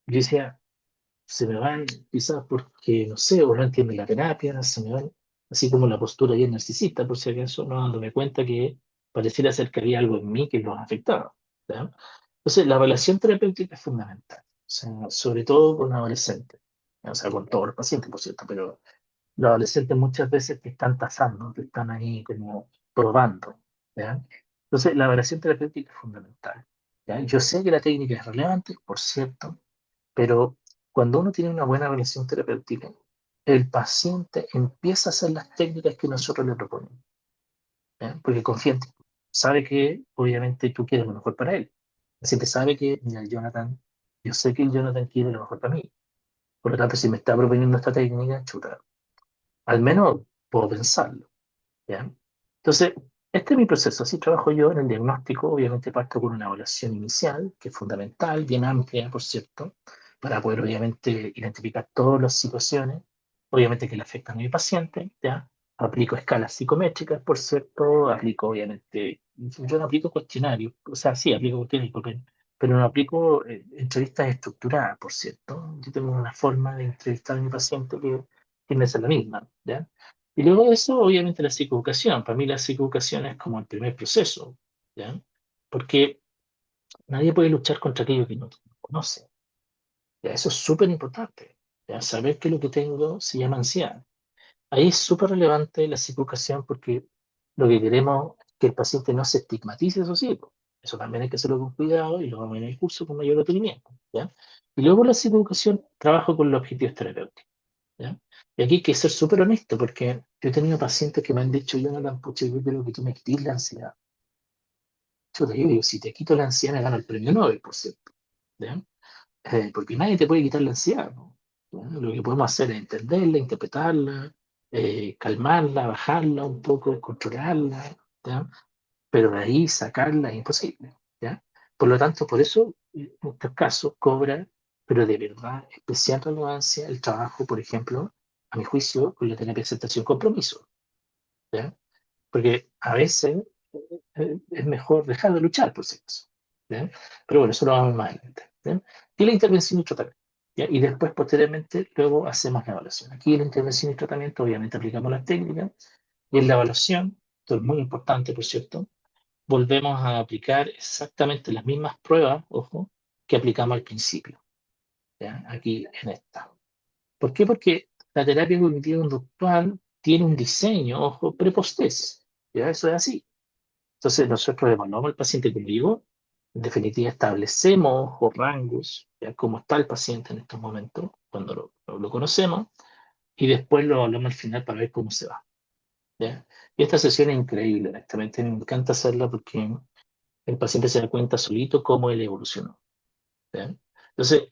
Yo decía, se me van quizás porque, no sé, o no entienden la terapia, se me van, así como la postura bien narcisista, por si acaso, no dándome cuenta que pareciera ser que había algo en mí que los afectaba, ¿ya? Entonces, la relación terapéutica es fundamental, o sea, sobre todo con adolescentes, o sea, con todos los pacientes, por cierto, pero los adolescentes muchas veces te están tasando, te están ahí como probando, ¿ya? Entonces, la evaluación terapéutica es fundamental, ¿ya? Yo sé que la técnica es relevante, por cierto, pero cuando uno tiene una buena evaluación terapéutica, el paciente empieza a hacer las técnicas que nosotros le proponemos, ¿ya? Porque confía en ti, sabe que obviamente tú quieres lo mejor para él. El paciente sabe que, mira, el Jonathan, yo sé que el Jonathan quiere lo mejor para mí. Por lo tanto, si me está proponiendo esta técnica, chuta, al menos puedo pensarlo, ¿ya? Entonces, este es mi proceso, así trabajo yo en el diagnóstico, obviamente parto con una evaluación inicial, que es fundamental, bien amplia, por cierto, para poder obviamente identificar todas las situaciones, obviamente que le afectan a mi paciente, ¿ya? Aplico escalas psicométricas, por cierto, aplico obviamente, yo no aplico cuestionarios, o sea, sí, aplico cuestionarios, pero no aplico entrevistas estructuradas, por cierto. Yo tengo una forma de entrevistar a mi paciente que tiene que ser la misma, ¿ya? Y luego de eso, obviamente, la psicoeducación. Para mí la psicoeducación es como el primer proceso, ¿ya? Porque nadie puede luchar contra aquello que no conoce. ¿Ya? Eso es súper importante, ¿ya? Saber que lo que tengo se llama ansiedad. Ahí es súper relevante la psicoeducación porque Lo que queremos es que el paciente no se estigmatice, eso sí, pues. Eso también hay que hacerlo con cuidado y lo vamos a ver en el curso con mayor detenimiento, ¿ya? Y luego la psicoeducación trabajo con los objetivos terapéuticos, ¿ya? Y aquí hay que ser súper honesto porque yo he tenido pacientes que me han dicho, yo no tan pucha, yo creo que tú me quites la ansiedad. Chuta, yo digo, si te quito la ansiedad me gano el premio Nobel, por cierto, ¿ya? Porque nadie te puede quitar la ansiedad, ¿no? ¿Ya? Lo que podemos hacer es entenderla, interpretarla, calmarla, bajarla un poco, controlarla, ¿ya? Pero de ahí sacarla es imposible, ¿ya? Por lo tanto, por eso, en estos casos, cobra, pero de verdad, especial relevancia el trabajo, por ejemplo, a mi juicio, con la terapia de aceptación compromiso, ¿ya? Porque a veces es mejor dejar de luchar, por si acaso, ¿ya? Pero bueno, eso lo vamos más adelante, ¿ya? Y la intervención y tratamiento, ¿ya? Y después, posteriormente, luego hacemos la evaluación. Aquí en la intervención y tratamiento, obviamente, aplicamos las técnicas, y en la evaluación, esto es muy importante, por cierto, volvemos a aplicar exactamente las mismas pruebas, ojo, que aplicamos al principio, ¿ya? Aquí en esta. ¿Por qué? Porque la terapia cognitiva conductual tiene un diseño, ojo, pre-post-test, ¿ya? Eso es así. Entonces nosotros evaluamos al paciente como digo, en definitiva establecemos, ojo, rangos, ¿ya? Cómo está el paciente en estos momentos, cuando lo conocemos, y después lo evaluamos al final para ver cómo se va, ¿ya? Y esta sesión es increíble, honestamente, me encanta hacerla porque el paciente se da cuenta solito cómo él evolucionó, ¿ya? Entonces,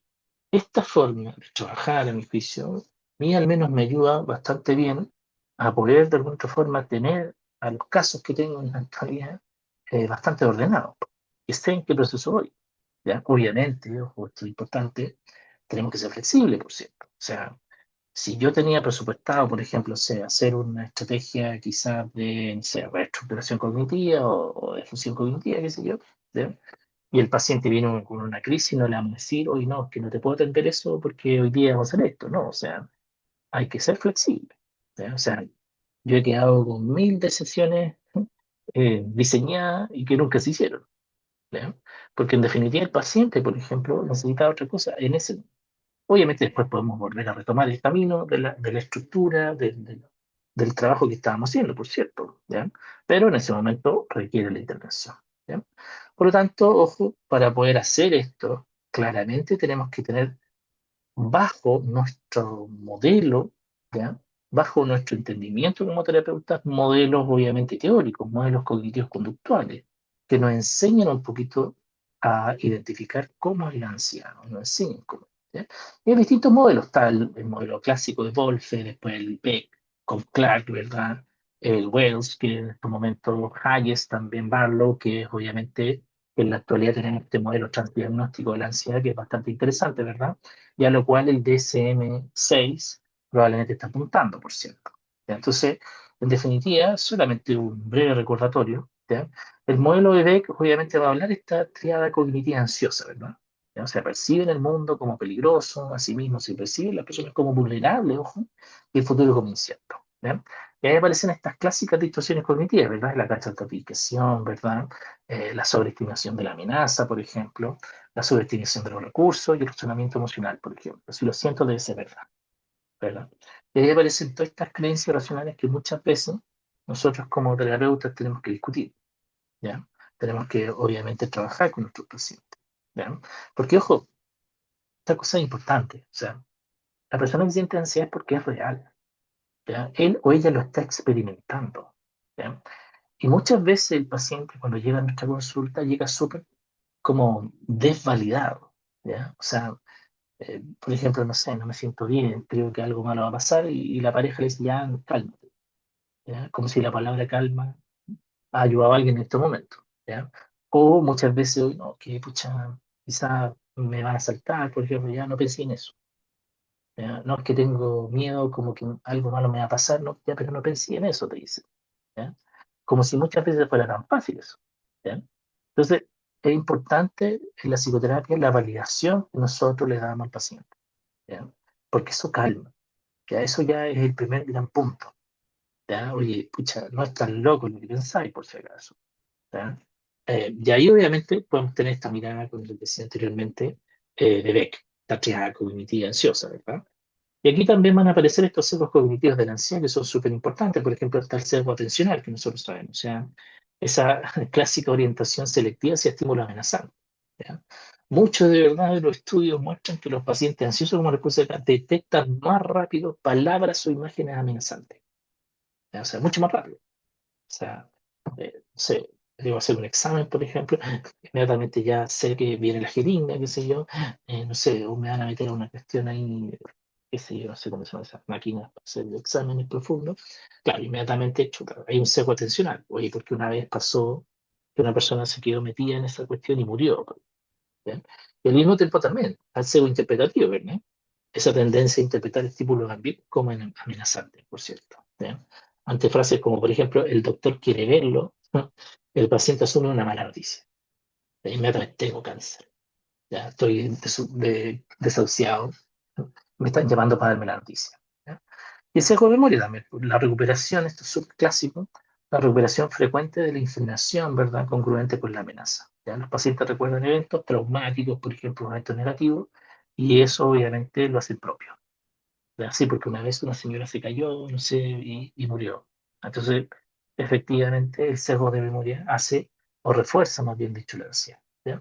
esta forma de trabajar, a mi juicio, a mí al menos me ayuda bastante bien a poder de alguna otra forma tener a los casos que tengo en la actualidad bastante ordenados, que sé en qué proceso voy, ¿ya? Obviamente, ojo, esto es importante, tenemos que ser flexibles, por cierto. O sea, si yo tenía presupuestado, por ejemplo, hacer una estrategia quizás de, no sé, reestructuración cognitiva o de función cognitiva, qué sé yo, ¿ya? Y el paciente viene con una crisis, no le vamos a decir, hoy no, es que no te puedo atender eso porque hoy día vamos a hacer esto, no, o sea, hay que ser flexible, ¿ya? O sea, yo he quedado con 1000 de sesiones diseñadas y que nunca se hicieron, ¿ya? Porque en definitiva el paciente, por ejemplo, necesita otra cosa. Obviamente después podemos volver a retomar el camino de la estructura, del trabajo que estábamos haciendo, por cierto, ¿ya? Pero en ese momento requiere la intervención, ¿ya? Por lo tanto, ojo, para poder hacer esto, claramente tenemos que tener bajo nuestro modelo, ¿ya? Bajo nuestro entendimiento como terapeutas, modelos obviamente teóricos, modelos cognitivos conductuales, que nos enseñan un poquito a identificar cómo es el anciano, nos enseñan cómo. ¿Ya? Y hay distintos modelos, está el modelo clásico de Wolfe, después el Beck con Clark, ¿verdad? El Wells, que en estos momentos Hayes, también Barlow, que es obviamente en la actualidad tenemos este modelo transdiagnóstico de la ansiedad que es bastante interesante, ¿verdad? Y a lo cual el DSM-6 probablemente está apuntando, por cierto. ¿Ya? Entonces, en definitiva, solamente un breve recordatorio, ¿ya? El modelo de Beck obviamente va a hablar de esta triada cognitiva ansiosa, ¿verdad? ¿Ya? O sea, perciben el mundo como peligroso, asimismo se perciben las personas como vulnerables, ojo, y el futuro como incierto, ¿ya? Y ahí aparecen estas clásicas distorsiones cognitivas, ¿verdad? La catastrofización, ¿verdad? La sobreestimación de la amenaza, por ejemplo, la sobreestimación de los recursos y el razonamiento emocional, por ejemplo. Si lo siento, debe ser verdad, ¿verdad? Y ahí aparecen todas estas creencias racionales que muchas veces nosotros como terapeutas tenemos que discutir, ¿ya? Tenemos que, obviamente, trabajar con nuestros pacientes, ¿ya? Porque, ojo, esta cosa es importante, o sea, la persona que siente ansiedad es porque es real, ¿ya? Él o ella lo está experimentando, ¿ya? Y muchas veces el paciente cuando llega a nuestra consulta llega súper como desvalidado, ¿ya? O sea, por ejemplo, no sé, no me siento bien, creo que algo malo va a pasar y la pareja le dice, ya, cálmate, ¿ya? Como si la palabra calma ha ayudado a alguien en este momento, ¿ya? O muchas veces, "Uy, no, que pucha, quizá me van a asaltar, por ejemplo, ya no pensé en eso, ¿ya? No, es que tengo miedo, como que algo malo me va a pasar, no, ya, pero no pensé en eso, te dice, ¿ya? Como si muchas veces fuera tan fácil eso, ¿ya? Entonces, es importante en la psicoterapia la validación que nosotros le damos al paciente, ¿ya? Porque eso calma, ¿ya? Eso ya es el primer gran punto, ¿ya? Oye, pucha, no es tan loco lo que pensáis, por si acaso, ¿ya? Y ahí obviamente podemos tener esta mirada, como les decía anteriormente, de Beck, la triada cognitiva ansiosa, ¿verdad? Y aquí también van a aparecer estos sesgos cognitivos de la ansiedad que son súper importantes. Por ejemplo, está el sesgo atencional, que nosotros sabemos, o sea, esa clásica orientación selectiva hacia estímulos amenazantes. ¿Ya? Muchos de verdad de los estudios muestran que los pacientes ansiosos como respuesta detectan más rápido palabras o imágenes amenazantes. ¿Ya? O sea, mucho más rápido. O sea, no sé, debo hacer un examen, por ejemplo, inmediatamente ya sé que viene la jeringa, qué sé yo, no sé, o me van a meter a una cuestión ahí, qué sé yo, no sé cómo se llaman esas máquinas para hacer exámenes profundos. Claro, inmediatamente chuta, hay un sesgo atencional. Oye, porque una vez pasó que una persona se quedó metida en esa cuestión y murió. ¿Ya? Y al mismo tiempo también, al sesgo interpretativo, ¿verdad? Esa tendencia a interpretar estímulos ambientes como amenazantes, por cierto. ¿Ya? Ante frases como, por ejemplo, el doctor quiere verlo, ¿no? El paciente asume una mala noticia. E inmediatamente tengo cáncer, ya estoy desahuciado, ¿no? Me están llamando para darme la noticia. ¿Ya? Y el sesgo de memoria también, pues, la recuperación, esto es súper clásico, la recuperación frecuente de la información, ¿verdad? Congruente con la amenaza. ¿Ya? Los pacientes recuerdan eventos traumáticos, por ejemplo, eventos negativos, y eso obviamente lo hace propio. Sí, porque una vez una señora se cayó, no sé, y murió. Entonces, efectivamente, el sesgo de memoria hace o refuerza, más bien dicho, la ansiedad. ¿Ya?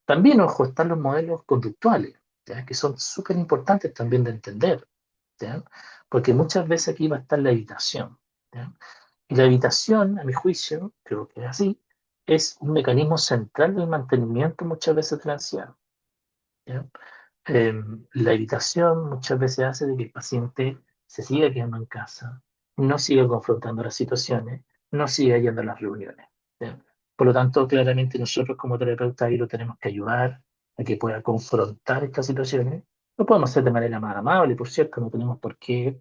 También, ojo, están los modelos conductuales, ¿ya? Que son súper importantes también de entender, ¿ya? Porque muchas veces aquí va a estar la evitación. ¿Ya? Y la evitación, a mi juicio, creo que es así, es un mecanismo central del mantenimiento muchas veces de la ansiedad. ¿Ya? Eh, la evitación muchas veces hace de que el paciente se siga quedando en casa, no siga confrontando las situaciones, no siga yendo a las reuniones. ¿Ya? Por lo tanto, claramente nosotros como terapeutas ahí lo tenemos que ayudar a que pueda confrontar estas situaciones. Lo podemos hacer de manera más amable, por cierto, no tenemos por qué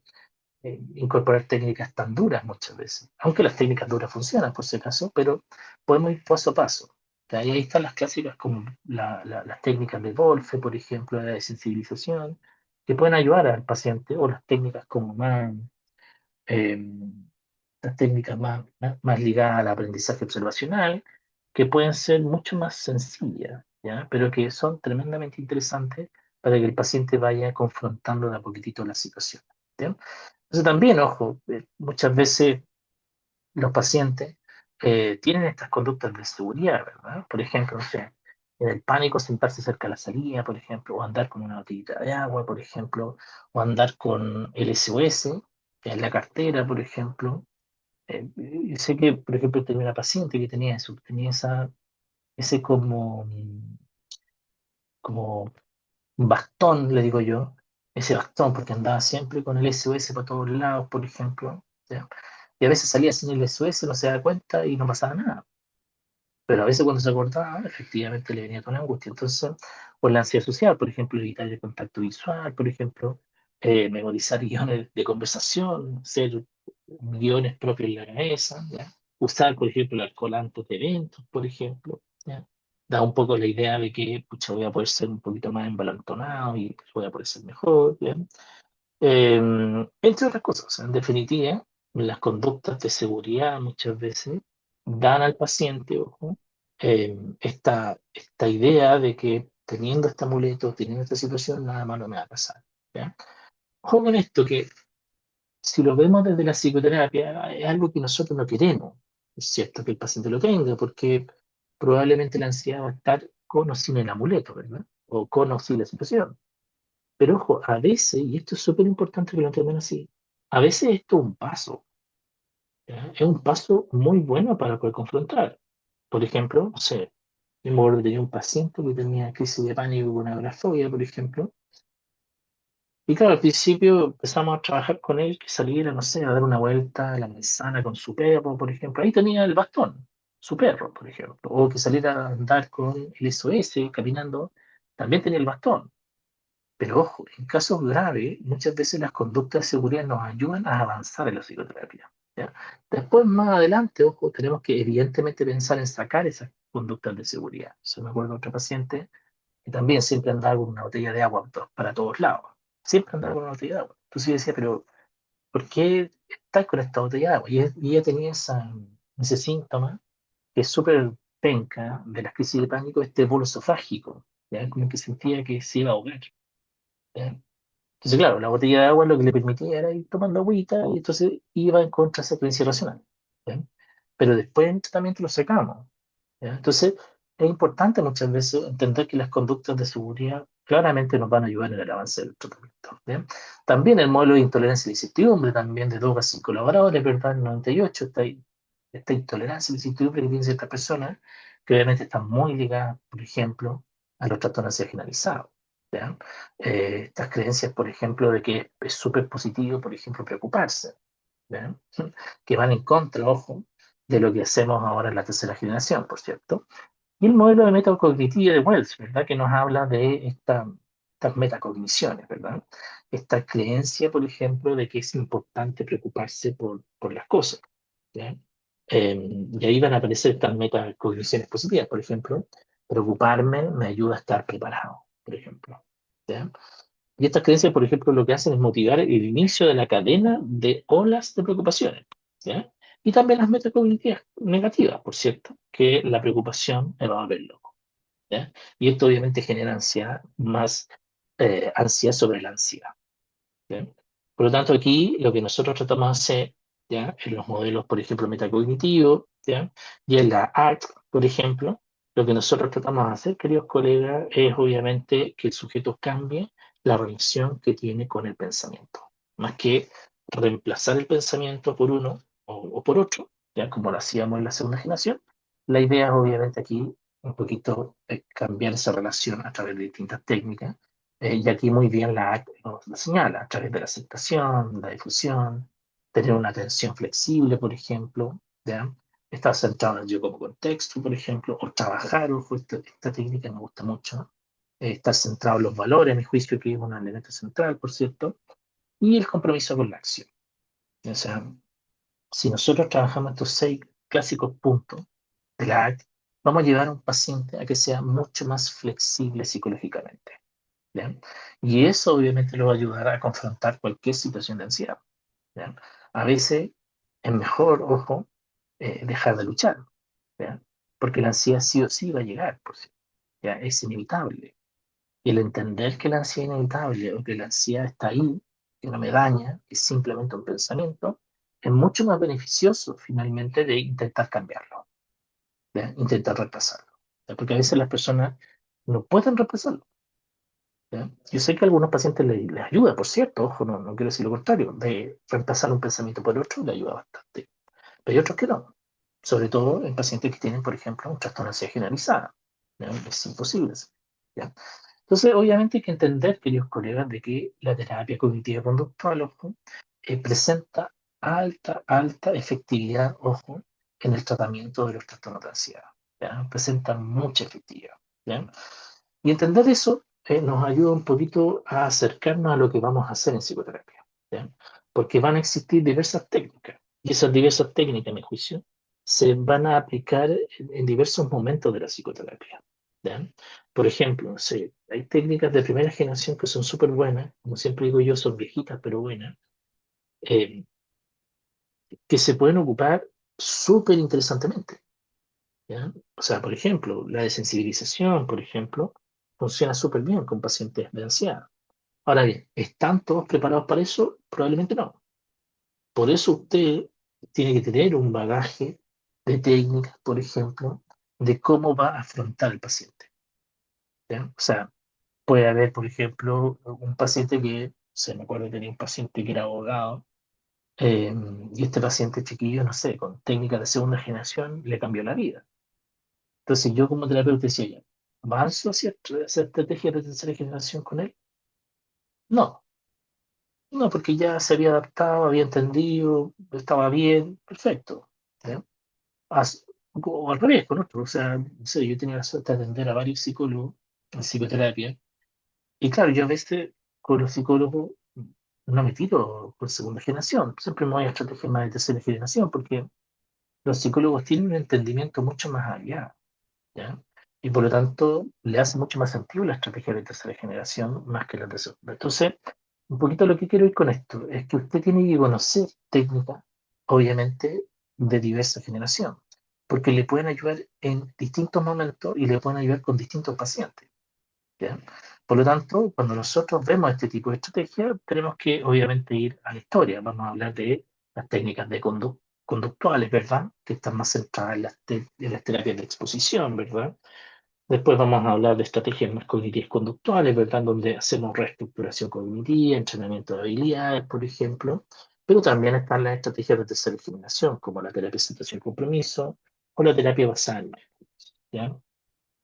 incorporar técnicas tan duras muchas veces, aunque las técnicas duras funcionan por si acaso, pero podemos ir paso a paso. Y ahí están las clásicas como las técnicas de Wolfe, por ejemplo, de la desensibilización, que pueden ayudar al paciente, o las técnicas como más, eh, las técnicas más ligadas al aprendizaje observacional, que pueden ser mucho más sencillas, ¿ya? Pero que son tremendamente interesantes para que el paciente vaya confrontando de a poquitito la situación. ¿Ya? Entonces también, ojo, muchas veces los pacientes tienen estas conductas de seguridad, ¿verdad? Por ejemplo, no sé, en el pánico sentarse cerca de la salida, por ejemplo, o andar con una botellita de agua, por ejemplo, o andar con el SOS en la cartera, por ejemplo. Y sé que, por ejemplo, tenía una paciente que tenía eso, tenía ese como bastón, le digo yo, ese bastón, porque andaba siempre con el SOS para todos lados, por ejemplo. ¿Ya? Y a veces salía sin el SOS, no se da cuenta y no pasaba nada. Pero a veces cuando se acordaba, efectivamente le venía con angustia. Entonces, por la ansiedad social, por ejemplo, evitar el contacto visual, por ejemplo, memorizar guiones de conversación, hacer guiones propios en la cabeza, ¿ya? Usar, por ejemplo, el alcohol antes de eventos, por ejemplo, ¿ya? Da un poco la idea de que pucha, voy a poder ser un poquito más embalantonado y pues, voy a poder ser mejor, ¿ya? Entre otras cosas, en definitiva, las conductas de seguridad muchas veces dan al paciente, ojo, esta idea de que teniendo este amuleto, teniendo esta situación, nada malo me va a pasar. ¿Ya? Ojo con esto, que si lo vemos desde la psicoterapia, es algo que nosotros no queremos. Es cierto que el paciente lo tenga, porque probablemente la ansiedad va a estar con o sin el amuleto, ¿verdad? O con o sin la situación. Pero ojo, a veces, y esto es súper importante que lo entiendan así, a veces esto es un paso, ¿ya? Es un paso muy bueno para poder confrontar. Por ejemplo, no sé, yo me acuerdo que tenía un paciente que tenía crisis de pánico con agorafobia, por ejemplo, y claro, al principio empezamos a trabajar con él, que saliera, no sé, a dar una vuelta a la manzana con su perro, por ejemplo. Ahí tenía el bastón, su perro, por ejemplo. O que saliera a andar con el SOS caminando, también tenía el bastón. Pero ojo, en casos graves, muchas veces las conductas de seguridad nos ayudan a avanzar en la psicoterapia. ¿Ya? Después, más adelante, ojo, tenemos que evidentemente pensar en sacar esas conductas de seguridad. Se me acuerdo de otra paciente que también siempre andaba con una botella de agua para todos lados. Siempre andaba con una botella de agua. Entonces yo decía, pero ¿por qué estás con esta botella de agua? Y ella tenía ese síntoma que es súper penca de las crisis de pánico, este bolo esofágico, ¿ya? Como que sentía que se iba a ahogar. ¿Ya? Entonces, claro, la botella de agua lo que le permitía era ir tomando agüita y entonces iba en contra de esa creencia irracional. ¿Ya? Pero después en tratamiento lo secamos. ¿Ya? Entonces, es importante muchas veces entender que las conductas de seguridad claramente nos van a ayudar en el avance del tratamiento. ¿Ya? También el modelo de intolerancia y la incertidumbre, también de drogas sin colaboradores, ¿verdad? En el 98, esta intolerancia y la incertidumbre que tienen ciertas personas, que obviamente están muy ligadas, por ejemplo, a los trastornos generalizados. ¿Ya? Estas creencias, por ejemplo, de que es súper positivo, por ejemplo, preocuparse, ¿ya? Que van en contra, ojo, de lo que hacemos ahora en la tercera generación, por cierto. Y el modelo de metacognitiva de Wells, ¿verdad? Que nos habla de estas metacogniciones, ¿verdad? Esta creencia, por ejemplo, de que es importante preocuparse por las cosas, ¿ya? Y ahí van a aparecer estas metacogniciones positivas, por ejemplo, preocuparme me ayuda a estar preparado, por ejemplo, ¿ya? Y estas creencias, por ejemplo, lo que hacen es motivar el inicio de la cadena de olas de preocupaciones, ¿ya? Y también las metacognitivas negativas, por cierto, que la preocupación me va a volver loco, ¿ya? Y esto obviamente genera ansiedad, más ansiedad sobre la ansiedad, ¿ya? Por lo tanto, aquí lo que nosotros tratamos de hacer, ¿ya? En los modelos, por ejemplo, metacognitivos, ¿ya? Y en la ART, por ejemplo, lo que nosotros tratamos de hacer, queridos colegas, es obviamente que el sujeto cambie la relación que tiene con el pensamiento, más que reemplazar el pensamiento por uno o por otro, ¿ya? Como lo hacíamos en la segunda generación. La idea es obviamente aquí un poquito cambiar esa relación a través de distintas técnicas y aquí muy bien la ACT nos lo señala, a través de la aceptación, la difusión, tener una atención flexible, por ejemplo, ¿ya? Estar centrado en el yo como contexto, por ejemplo, o trabajar, ojo, esta técnica me gusta mucho, estar centrado en los valores, a mi juicio, que es un elemento central, por cierto, y el compromiso con la acción. O sea, si nosotros trabajamos estos 6 clásicos puntos de la ACT, vamos a llevar a un paciente a que sea mucho más flexible psicológicamente. ¿Ya? Y eso obviamente lo va a ayudar a confrontar cualquier situación de ansiedad. ¿Ya? A veces es mejor, ojo, dejar de luchar, ¿ya? Porque la ansiedad sí o sí va a llegar, pues, ¿ya? Es inevitable. Y el entender que la ansiedad es inevitable o que la ansiedad está ahí, que no me daña, que es simplemente un pensamiento, es mucho más beneficioso finalmente de intentar cambiarlo, ¿ya? Intentar reemplazarlo. ¿Ya? Porque a veces las personas no pueden reemplazarlo. ¿Ya? Yo sé que a algunos pacientes les ayuda, por cierto, ojo, no quiero decir lo contrario, de reemplazar un pensamiento por otro le ayuda bastante, pero hay otros que no, sobre todo en pacientes que tienen, por ejemplo, un trastorno de ansiedad generalizada, ¿ya? Es imposible, ¿ya? Entonces, obviamente hay que entender, queridos colegas, de que la terapia cognitiva conductual, ojo, presenta alta efectividad, ojo, en el tratamiento de los trastornos de ansiedad, ¿ya? Presenta mucha efectividad, ¿ya? Y entender eso nos ayuda un poquito a acercarnos a lo que vamos a hacer en psicoterapia, ¿ya? Porque van a existir diversas técnicas y esas diversas técnicas, a mi juicio, se van a aplicar en diversos momentos de la psicoterapia, ¿ya? Por ejemplo, no sé, hay técnicas de primera generación que son súper buenas, como siempre digo yo, son viejitas pero buenas, eh, que se pueden ocupar súper interesantemente, ¿ya? O sea, por ejemplo, la desensibilización, por ejemplo, funciona súper bien con pacientes de ansiedad. Ahora bien, ¿están todos preparados para eso? Probablemente no. Por eso usted tiene que tener un bagaje de técnicas, por ejemplo, de cómo va a afrontar el paciente, ¿ya? O sea, puede haber, por ejemplo, un paciente que, se me acuerdo, tenía un paciente que era abogado, eh, y este paciente chiquillo, no sé, con técnicas de segunda generación, le cambió la vida. Entonces yo como terapeuta decía, ya, ¿avanzo hacia estrategias de tercera generación con él? No, no, porque ya se había adaptado, había entendido, estaba bien, perfecto. ¿Ya? O al revés, con otro. O sea, no sé, yo tenía la suerte de atender a varios psicólogos en psicoterapia. Y claro, yo a veces con los psicólogos no me tiro por segunda generación. Siempre me voy a estrategias más de tercera generación porque los psicólogos tienen un entendimiento mucho más allá. ¿Ya? Y por lo tanto, le hace mucho más sentido la estrategia de tercera generación más que la de segunda. Entonces, un poquito lo que quiero ir con esto es que usted tiene que conocer técnicas, obviamente, de diversa generación, porque le pueden ayudar en distintos momentos y le pueden ayudar con distintos pacientes, ¿ya? Por lo tanto, cuando nosotros vemos este tipo de estrategia, tenemos que obviamente ir a la historia. Vamos a hablar de las técnicas de conductuales, ¿verdad? Que están más centradas en las terapias de exposición, ¿verdad? Después vamos a hablar de estrategias más cognitivas conductuales, ¿verdad? Donde hacemos reestructuración cognitiva, entrenamiento de habilidades, por ejemplo. Pero también están las estrategias de tercera generación, como la terapia de aceptación y compromiso o la terapia basada en mindfulness, ¿ya?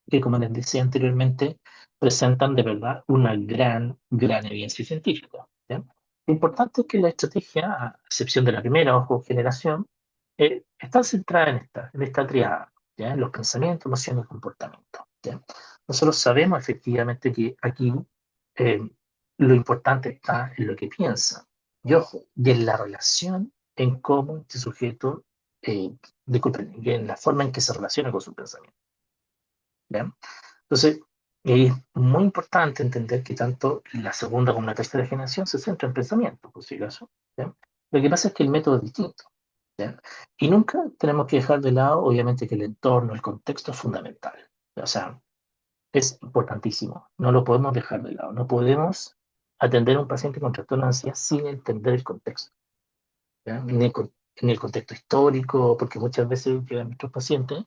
Que, como les decía anteriormente, presentan de verdad una gran evidencia científica, ¿ya? Lo importante es que la estrategia, a excepción de la primera, ojo, generación, está centrada en esta triada, ¿ya? En los pensamientos, emociones y comportamientos, ¿ya? Nosotros sabemos efectivamente que aquí eh, lo importante está en lo que piensa, y ojo, y en la relación en cómo este sujeto, disculpen, en la forma en que se relaciona con su pensamiento, ¿ya? Entonces, es muy importante entender que tanto la segunda como la tercera generación se centra en pensamiento, por si acaso, ¿ya? Lo que pasa es que el método es distinto, ¿ya? Y nunca tenemos que dejar de lado, obviamente, que el entorno, el contexto es fundamental. O sea, es importantísimo. No lo podemos dejar de lado. No podemos atender a un paciente con trastorno de ansiedad sin entender el contexto, ¿ya? En el contexto histórico, porque muchas veces llegan nuestros pacientes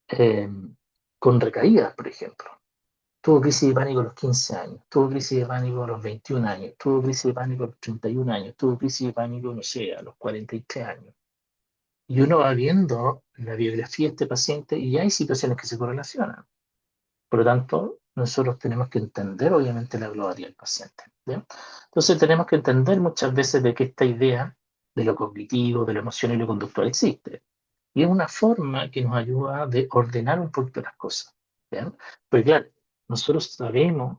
eh, con recaídas, por ejemplo. Tuvo crisis de pánico a los 15 años, tuvo crisis de pánico a los 21 años, tuvo crisis de pánico a los 31 años, tuvo crisis de pánico, no sé, a los 43 años. Y uno va viendo la biografía de este paciente y hay situaciones que se correlacionan. Por lo tanto, nosotros tenemos que entender, obviamente, la globalidad del paciente, ¿bien? Entonces, tenemos que entender muchas veces de que esta idea de lo cognitivo, de lo emocional y lo conductual existe. Y es una forma que nos ayuda de ordenar un poquito las cosas, ¿bien? Porque claro, nosotros sabemos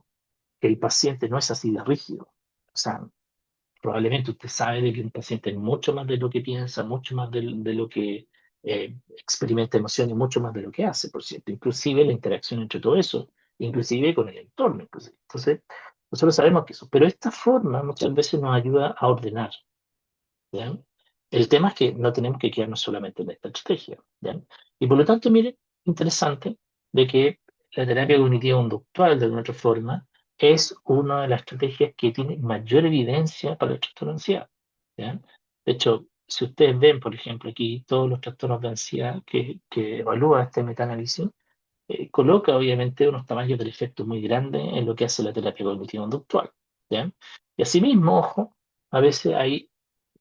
que el paciente no es así de rígido. O sea, probablemente usted sabe de que un paciente es mucho más de lo que piensa, mucho más de lo que experimenta emociones, mucho más de lo que hace, por cierto. Inclusive la interacción entre todo eso, inclusive con el entorno. Entonces, nosotros sabemos que eso, pero esta forma muchas veces nos ayuda a ordenar, ¿ya? El tema es que no tenemos que quedarnos solamente en esta estrategia, ¿ya? Y por lo tanto, mire, interesante de que la terapia cognitiva conductual, de alguna otra forma, es una de las estrategias que tiene mayor evidencia para el trastorno de ansiedad, ¿ya? De hecho, si ustedes ven, por ejemplo, aquí todos los trastornos de ansiedad que evalúa este metaanálisis, coloca obviamente unos tamaños del efecto muy grandes en lo que hace la terapia cognitiva conductual, ¿ya? Y asimismo, ojo, a veces hay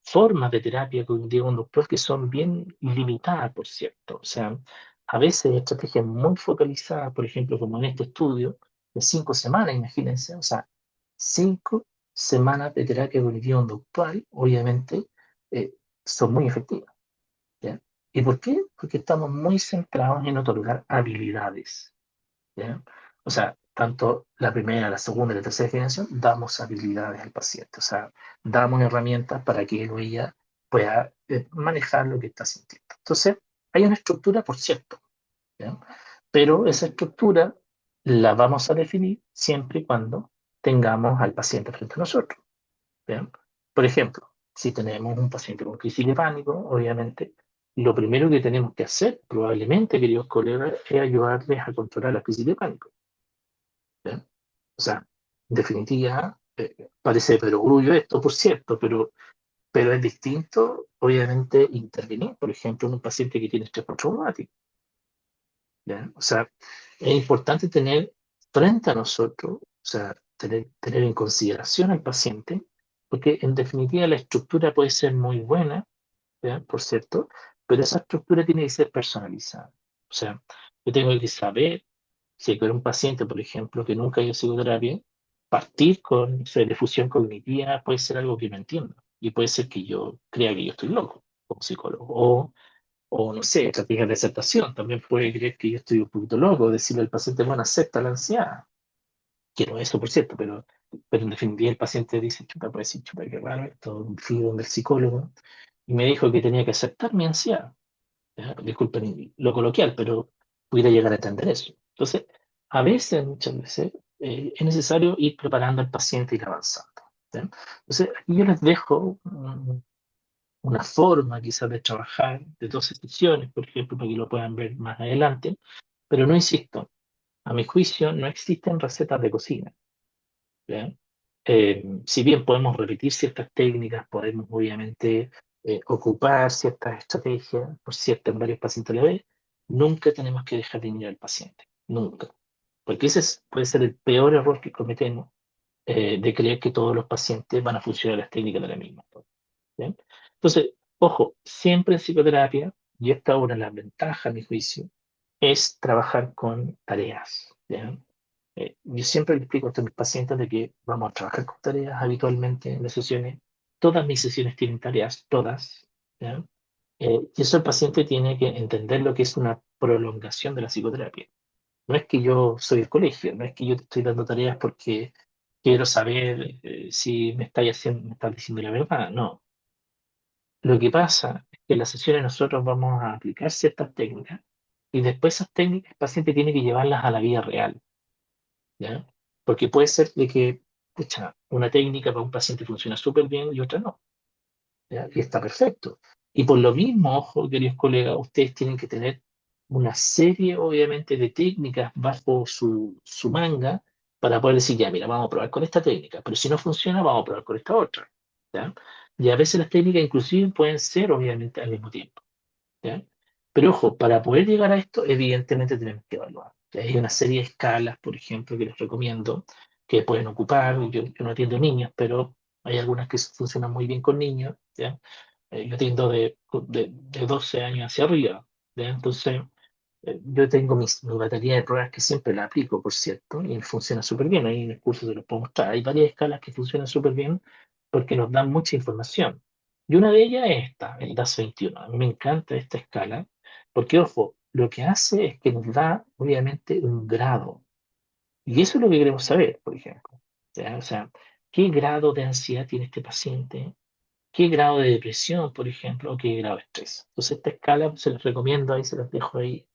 formas de terapia cognitivo-conductual que son bien limitadas, por cierto. O sea, a veces estrategias muy focalizadas, por ejemplo, como en este estudio, de 5 semanas, imagínense, o sea, 5 semanas de terapia cognitivo-conductual, obviamente, eh, son muy efectivas, ¿ya? ¿Y por qué? Porque estamos muy centrados en otorgar habilidades, ¿ya? O sea, tanto la primera, la segunda y la tercera generación damos habilidades al paciente, o sea, damos herramientas para que él o ella pueda manejar lo que está sintiendo. Entonces, hay una estructura, por cierto, ¿ya? Pero esa estructura la vamos a definir siempre y cuando tengamos al paciente frente a nosotros, ¿ya? Por ejemplo, si tenemos un paciente con crisis de pánico, obviamente, lo primero que tenemos que hacer, probablemente, queridos colegas, es ayudarles a controlar la crisis de pánico, ¿ya? O sea, en definitiva, parece de perogrullo esto, por cierto, pero es distinto, obviamente, intervenir, por ejemplo, en un paciente que tiene estrés postraumático, ¿ya? O sea, es importante tener frente a nosotros, o sea, tener en consideración al paciente, porque en definitiva la estructura puede ser muy buena, ¿ya? Por cierto, pero esa estructura tiene que ser personalizada. O sea, yo tengo que saber si con un paciente, por ejemplo, que nunca ha ido a psicoterapia, partir con, no sé, difusión cognitiva puede ser algo que no entiendo. Y puede ser que yo crea que yo estoy loco como psicólogo. O no sé, estrategias de aceptación. También puede creer que yo estoy un poquito loco, decirle al paciente, bueno, acepta la ansiedad. Quiero eso, por cierto, pero en definitiva el paciente dice, chupa, puede decir, chupa, qué raro esto, fui donde el psicólogo y me dijo que tenía que aceptar mi ansiedad. ¿Ya? Disculpen lo coloquial, pero pudiera llegar a entender eso. Entonces, a veces, muchas veces, es necesario ir preparando al paciente y ir avanzando, ¿ya? Entonces, aquí yo les dejo una forma quizás de trabajar de 2 sesiones, por ejemplo, para que lo puedan ver más adelante, pero no insisto, a mi juicio no existen recetas de cocina, ¿ya? Si bien podemos repetir ciertas técnicas, podemos obviamente ocupar ciertas estrategias, por cierto, en varios pacientes a la vez, nunca tenemos que dejar de mirar al paciente, nunca. Porque puede ser el peor error que cometemos, de creer que todos los pacientes van a funcionar las técnicas de la misma forma. ¿Bien? Entonces, ojo, siempre en psicoterapia, y esta es una de las ventajas, a mi juicio, es trabajar con tareas. ¿Ya? Yo siempre le explico a mis pacientes de que vamos a trabajar con tareas habitualmente en las sesiones. Todas mis sesiones tienen tareas, todas. ¿Ya? Y eso el paciente tiene que entender lo que es una prolongación de la psicoterapia. No es que yo soy el colegio, no es que yo te estoy dando tareas porque quiero saber si me estás diciendo la verdad. No, lo que pasa es que en las sesiones nosotros vamos a aplicar ciertas técnicas y después esas técnicas el paciente tiene que llevarlas a la vida real, ¿ya? Porque puede ser de que, pucha, una técnica para un paciente funciona súper bien y otra no, ¿ya? Y está perfecto. Y por lo mismo, ojo, queridos colegas, ustedes tienen que tener una serie, obviamente, de técnicas bajo su manga para poder decir, ya, mira, vamos a probar con esta técnica, pero si no funciona, vamos a probar con esta otra, ¿ya? Y a veces las técnicas inclusive pueden ser, obviamente, al mismo tiempo. ¿Ya? Pero ojo, para poder llegar a esto, evidentemente tenemos que evaluar. ¿Ya? Hay una serie de escalas, por ejemplo, que les recomiendo, que pueden ocupar. Yo no atiendo niños, pero hay algunas que funcionan muy bien con niños. ¿Ya? Yo atiendo de 12 años hacia arriba. ¿Ya? Entonces, yo tengo mi batería de pruebas que siempre la aplico, por cierto, y funciona súper bien. Ahí en el curso se los puedo mostrar. Hay varias escalas que funcionan súper bien porque nos dan mucha información. Y una de ellas es esta, el DAS 21. A mí me encanta esta escala porque, ojo, lo que hace es que nos da, obviamente, un grado. Y eso es lo que queremos saber, por ejemplo. ¿Ya? O sea, ¿qué grado de ansiedad tiene este paciente? ¿Qué grado de depresión, por ejemplo? ¿O qué grado de estrés? Entonces, esta escala se las recomiendo, ahí se las dejo ahí,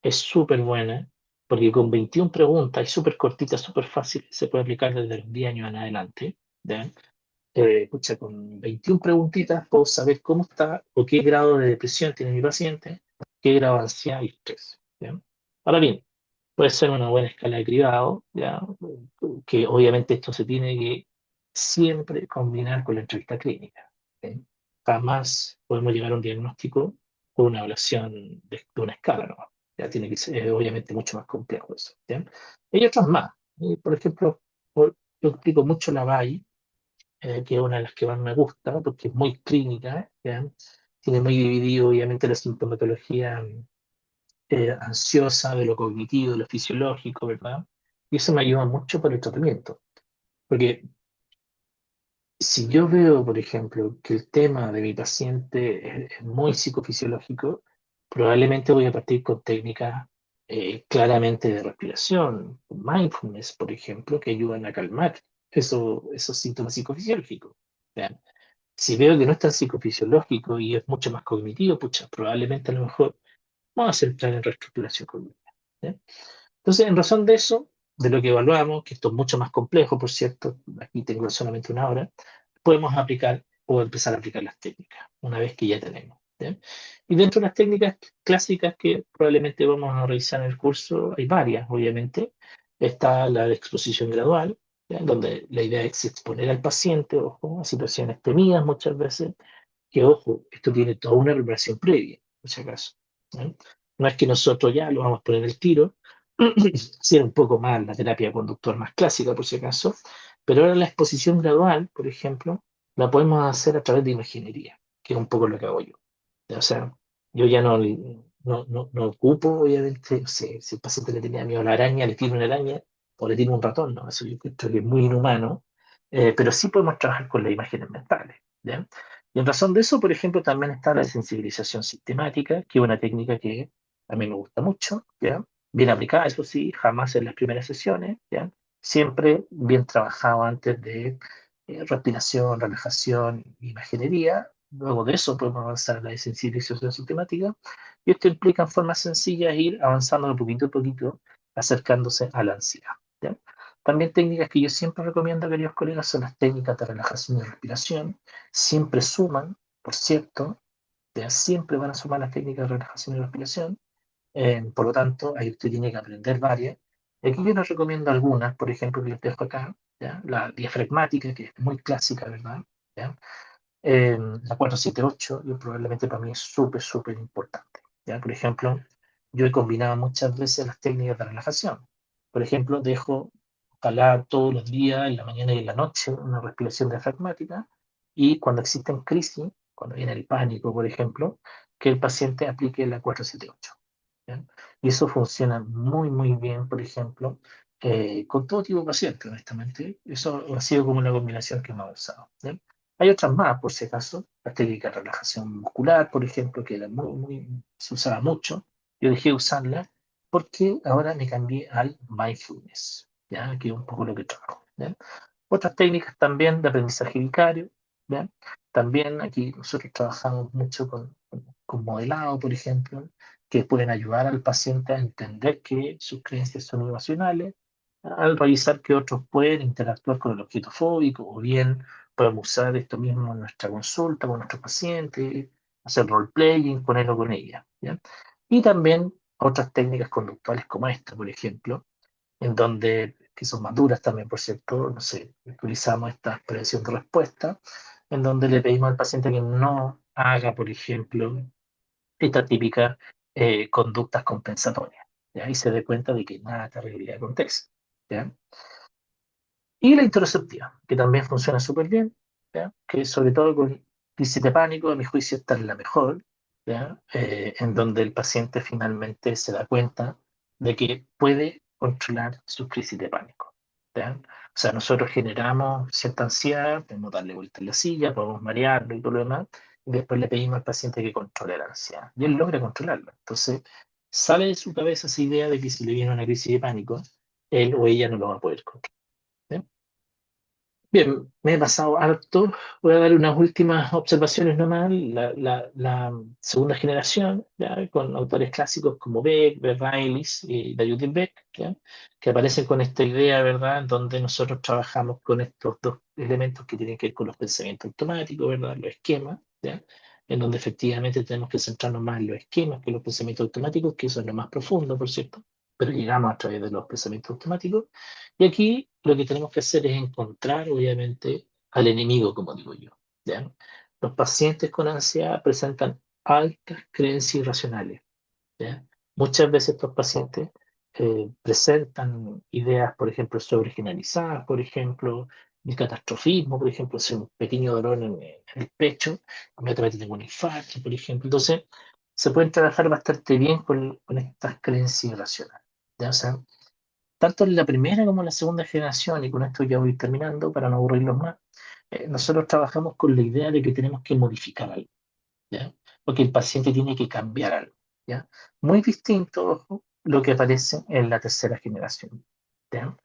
es súper buena, porque con 21 preguntas y súper cortita, súper fácil, se puede aplicar desde los 10 años en adelante. ¿Ya? Pucha, con 21 preguntitas puedo saber cómo está o qué grado de depresión tiene mi paciente, qué grado de ansiedad y estrés. ¿Ya? Ahora bien, puede ser una buena escala de cribado, ¿ya? Que obviamente esto se tiene que siempre combinar con la entrevista clínica. ¿Ok? Jamás podemos llegar a un diagnóstico con una evaluación de una escala, ¿no? Ya tiene que ser obviamente mucho más complejo eso. ¿Ya? Hay otras más. Por ejemplo, yo explico mucho la VAI, que es una de las que más me gusta, porque es muy clínica, ¿ya? Tiene muy dividido, obviamente, la sintomatología ansiosa, de lo cognitivo, de lo fisiológico, ¿verdad? Y eso me ayuda mucho para el tratamiento. Porque si yo veo, por ejemplo, que el tema de mi paciente es muy psicofisiológico, probablemente voy a partir con técnicas claramente de respiración, mindfulness, por ejemplo, que ayudan a calmar esos síntomas psicofisiológicos. ¿Ya? Si veo que no es tan psicofisiológico y es mucho más cognitivo, pucha, probablemente a lo mejor vamos a hacer plan en reestructuración cognitiva. ¿Ya? Entonces, en razón de eso, de lo que evaluamos, que esto es mucho más complejo, por cierto, aquí tengo solamente una hora, podemos aplicar o empezar a aplicar las técnicas, una vez que ya tenemos. ¿Ya? Y dentro de las técnicas clásicas que probablemente vamos a revisar en el curso, hay varias, obviamente. Está la de exposición gradual, ¿ya? Donde la idea es exponer al paciente, ojo, a situaciones temidas muchas veces, que ojo, esto tiene toda una preparación previa, por si acaso. ¿Ya? No es que nosotros ya lo vamos a poner el tiro, si era un poco más la terapia conductual más clásica, por si acaso, pero ahora la exposición gradual, por ejemplo, la podemos hacer a través de imaginería, que es un poco lo que hago yo. O sea, yo ya no ocupo, obviamente, no sé, si el paciente le tenía miedo a la araña, le tiro una araña o le tiro un ratón, ¿no? Eso yo creo que es muy inhumano, pero sí podemos trabajar con las imágenes mentales, ¿ya? Y en razón de eso, por ejemplo, también está la sensibilización sistemática, que es una técnica que a mí me gusta mucho, ¿ya? Bien aplicada, eso sí, jamás en las primeras sesiones, ¿ya? Siempre bien trabajado antes de respiración, relajación, imaginería. Luego de eso podemos avanzar a la sensibilización sistemática. Y esto implica en forma sencilla ir avanzando de poquito a poquito, acercándose a la ansiedad, ¿ya? También técnicas que yo siempre recomiendo, queridos colegas, son las técnicas de relajación y respiración. Siempre suman, por cierto, ¿ya? Siempre van a sumar las técnicas de relajación y respiración. Por lo tanto, ahí usted tiene que aprender varias. Aquí yo les recomiendo algunas, por ejemplo, que les dejo acá. ¿ya? La diafragmática, que es muy clásica, ¿verdad? ¿Ya? La 478, yo probablemente para mí es súper, súper importante. ¿Ya? Por ejemplo, yo he combinado muchas veces las técnicas de relajación. Por ejemplo, dejo, ojalá todos los días, en la mañana y en la noche, una respiración diafragmática. Y cuando existen crisis, cuando viene el pánico, por ejemplo, que el paciente aplique la 478. ¿Ya? Y eso funciona muy, muy bien, por ejemplo, con todo tipo de pacientes, honestamente. Eso ha sido como una combinación que hemos usado. ¿Ya? Hay otras más, por si acaso, la técnica de relajación muscular, por ejemplo, que era se usaba mucho. Yo dejé de usarla porque ahora me cambié al mindfulness, ¿ya? Que es un poco lo que trabajo. ¿Ya? Otras técnicas también de aprendizaje vicario, ¿ya? También aquí nosotros trabajamos mucho con modelado, por ejemplo, que pueden ayudar al paciente a entender que sus creencias son irracionales, al revisar que otros pueden interactuar con el objeto fóbico, o bien podemos usar esto mismo en nuestra consulta con nuestros pacientes, hacer role-playing con él o con ella, ¿ya? Y también otras técnicas conductuales como esta, por ejemplo, en donde, que son más duras también, por cierto, no sé, utilizamos esta prevención de respuesta, en donde le pedimos al paciente que no haga, por ejemplo, esta típica conductas compensatorias, ¿ya? Y se dé cuenta de que nada terrible acontece, ¿ya? Y la interoceptiva, que también funciona súper bien, ¿ya? Que sobre todo con crisis de pánico, a mi juicio, esta es la mejor, ¿ya? En donde el paciente finalmente se da cuenta de que puede controlar su crisis de pánico, ¿ya? O sea, nosotros generamos cierta ansiedad, podemos darle vuelta en la silla, podemos marearlo y todo lo demás, y después le pedimos al paciente que controle la ansiedad, y él logra controlarlo. Entonces, sale de su cabeza esa idea de que si le viene una crisis de pánico, él o ella no lo va a poder controlar. ¿Sí? Bien, me he pasado harto. Voy a dar unas últimas observaciones nomás. La segunda generación, ¿ya? Con autores clásicos como Beck, Bert Railis y Judith Beck, ¿ya? Que aparecen con esta idea, ¿verdad? En donde nosotros trabajamos con estos dos elementos que tienen que ver con los pensamientos automáticos, ¿verdad? Los esquemas, ¿ya? En donde efectivamente tenemos que centrarnos más en los esquemas que en los pensamientos automáticos, que eso es lo más profundo, por cierto, pero llegamos a través de los pensamientos automáticos. Y aquí lo que tenemos que hacer es encontrar, obviamente, al enemigo, como digo yo, ¿ya? Los pacientes con ansiedad presentan altas creencias irracionales, ¿ya? Muchas veces estos pacientes presentan ideas, por ejemplo, sobre generalizadas, por ejemplo, el catastrofismo, por ejemplo, si un pequeño dolor en el pecho, inmediatamente tengo un infarto, por ejemplo. Entonces, se pueden trabajar bastante bien con estas creencias irracionales, ¿ya? O sea, tanto en la primera como en la segunda generación, y con esto ya voy terminando para no aburrirlos más, nosotros trabajamos con la idea de que tenemos que modificar algo, ¿ya? Porque el paciente tiene que cambiar algo, ¿ya? Muy distinto, ojo, lo que aparece en la tercera generación, ¿ya?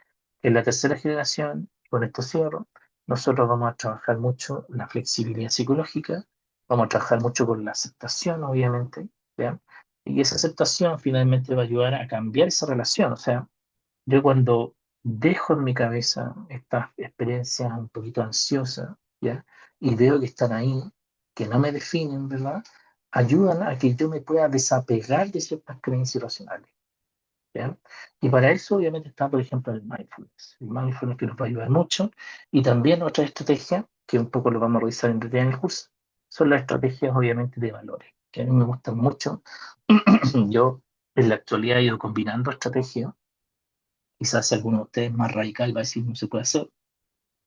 En la tercera generación, con esto cierro, nosotros vamos a trabajar mucho la flexibilidad psicológica, vamos a trabajar mucho con la aceptación, obviamente, ¿ya? Y esa aceptación finalmente va a ayudar a cambiar esa relación, o sea, yo cuando dejo en mi cabeza estas experiencias un poquito ansiosas, ¿ya? Y veo que están ahí, que no me definen, ¿verdad? Ayudan a que yo me pueda desapegar de ciertas creencias irracionales, ¿ya? Y para eso obviamente está, por ejemplo, el mindfulness que nos va a ayudar mucho. Y también otra estrategia, que un poco lo vamos a revisar en detalle en el curso, son las estrategias obviamente de valores, que a mí me gustan mucho. Yo en la actualidad he ido combinando estrategias. Quizás si alguno de ustedes es más radical va a decir no se puede hacer.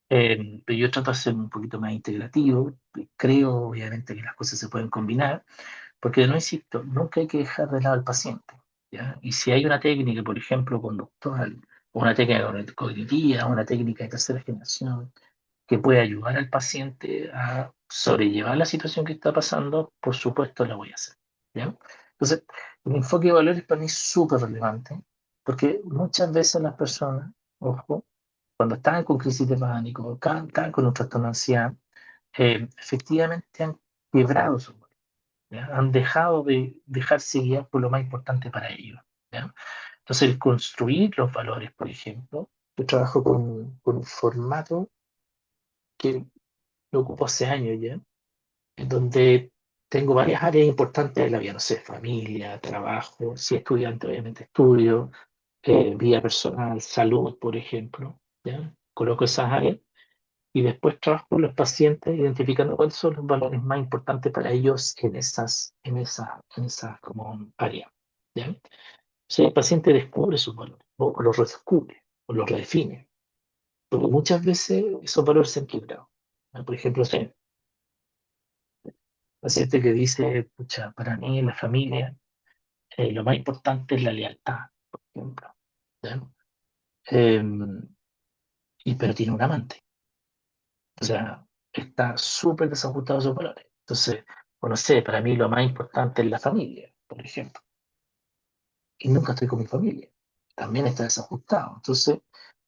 Pero yo trato de ser un poquito más integrativo. Creo, obviamente, que las cosas se pueden combinar, porque no insisto, nunca hay que dejar de lado al paciente, ¿ya? Y si hay una técnica, por ejemplo, conductual, o una técnica cognitiva, o una técnica de tercera generación, que puede ayudar al paciente a sobrellevar la situación que está pasando, por supuesto la voy a hacer, ¿ya? Entonces, el enfoque de valores para mí es súper relevante, porque muchas veces las personas, ojo, cuando están con crisis de pánico, están con un trastorno de ansiedad, efectivamente han quebrado su valor, ¿ya? Han dejado de dejarse guiar por lo más importante para ellos, ¿ya? Entonces, el construir los valores, por ejemplo, yo trabajo con un formato que lo ocupo hace años ya, en donde tengo varias áreas importantes de la vida, no sé, familia, trabajo, si estudiante, obviamente estudio, vida personal, salud, por ejemplo, ¿ya? coloco esas áreas y después trabajo con los pacientes identificando cuáles son los valores más importantes para ellos en esas como áreas. ¿Ya? O sea, el paciente descubre sus valores, o los redescubre, o los redefine, porque muchas veces esos valores se han quebrado. ¿No? Por ejemplo, sí, paciente que dice, pucha, para mí en la familia lo más importante es la lealtad, por ejemplo. ¿Ya? Em, pero tiene un amante. O sea, está súper desajustado esos valores. Entonces, bueno, no sé, para mí lo más importante es la familia, por ejemplo. Y nunca estoy con mi familia. También está desajustado. Entonces,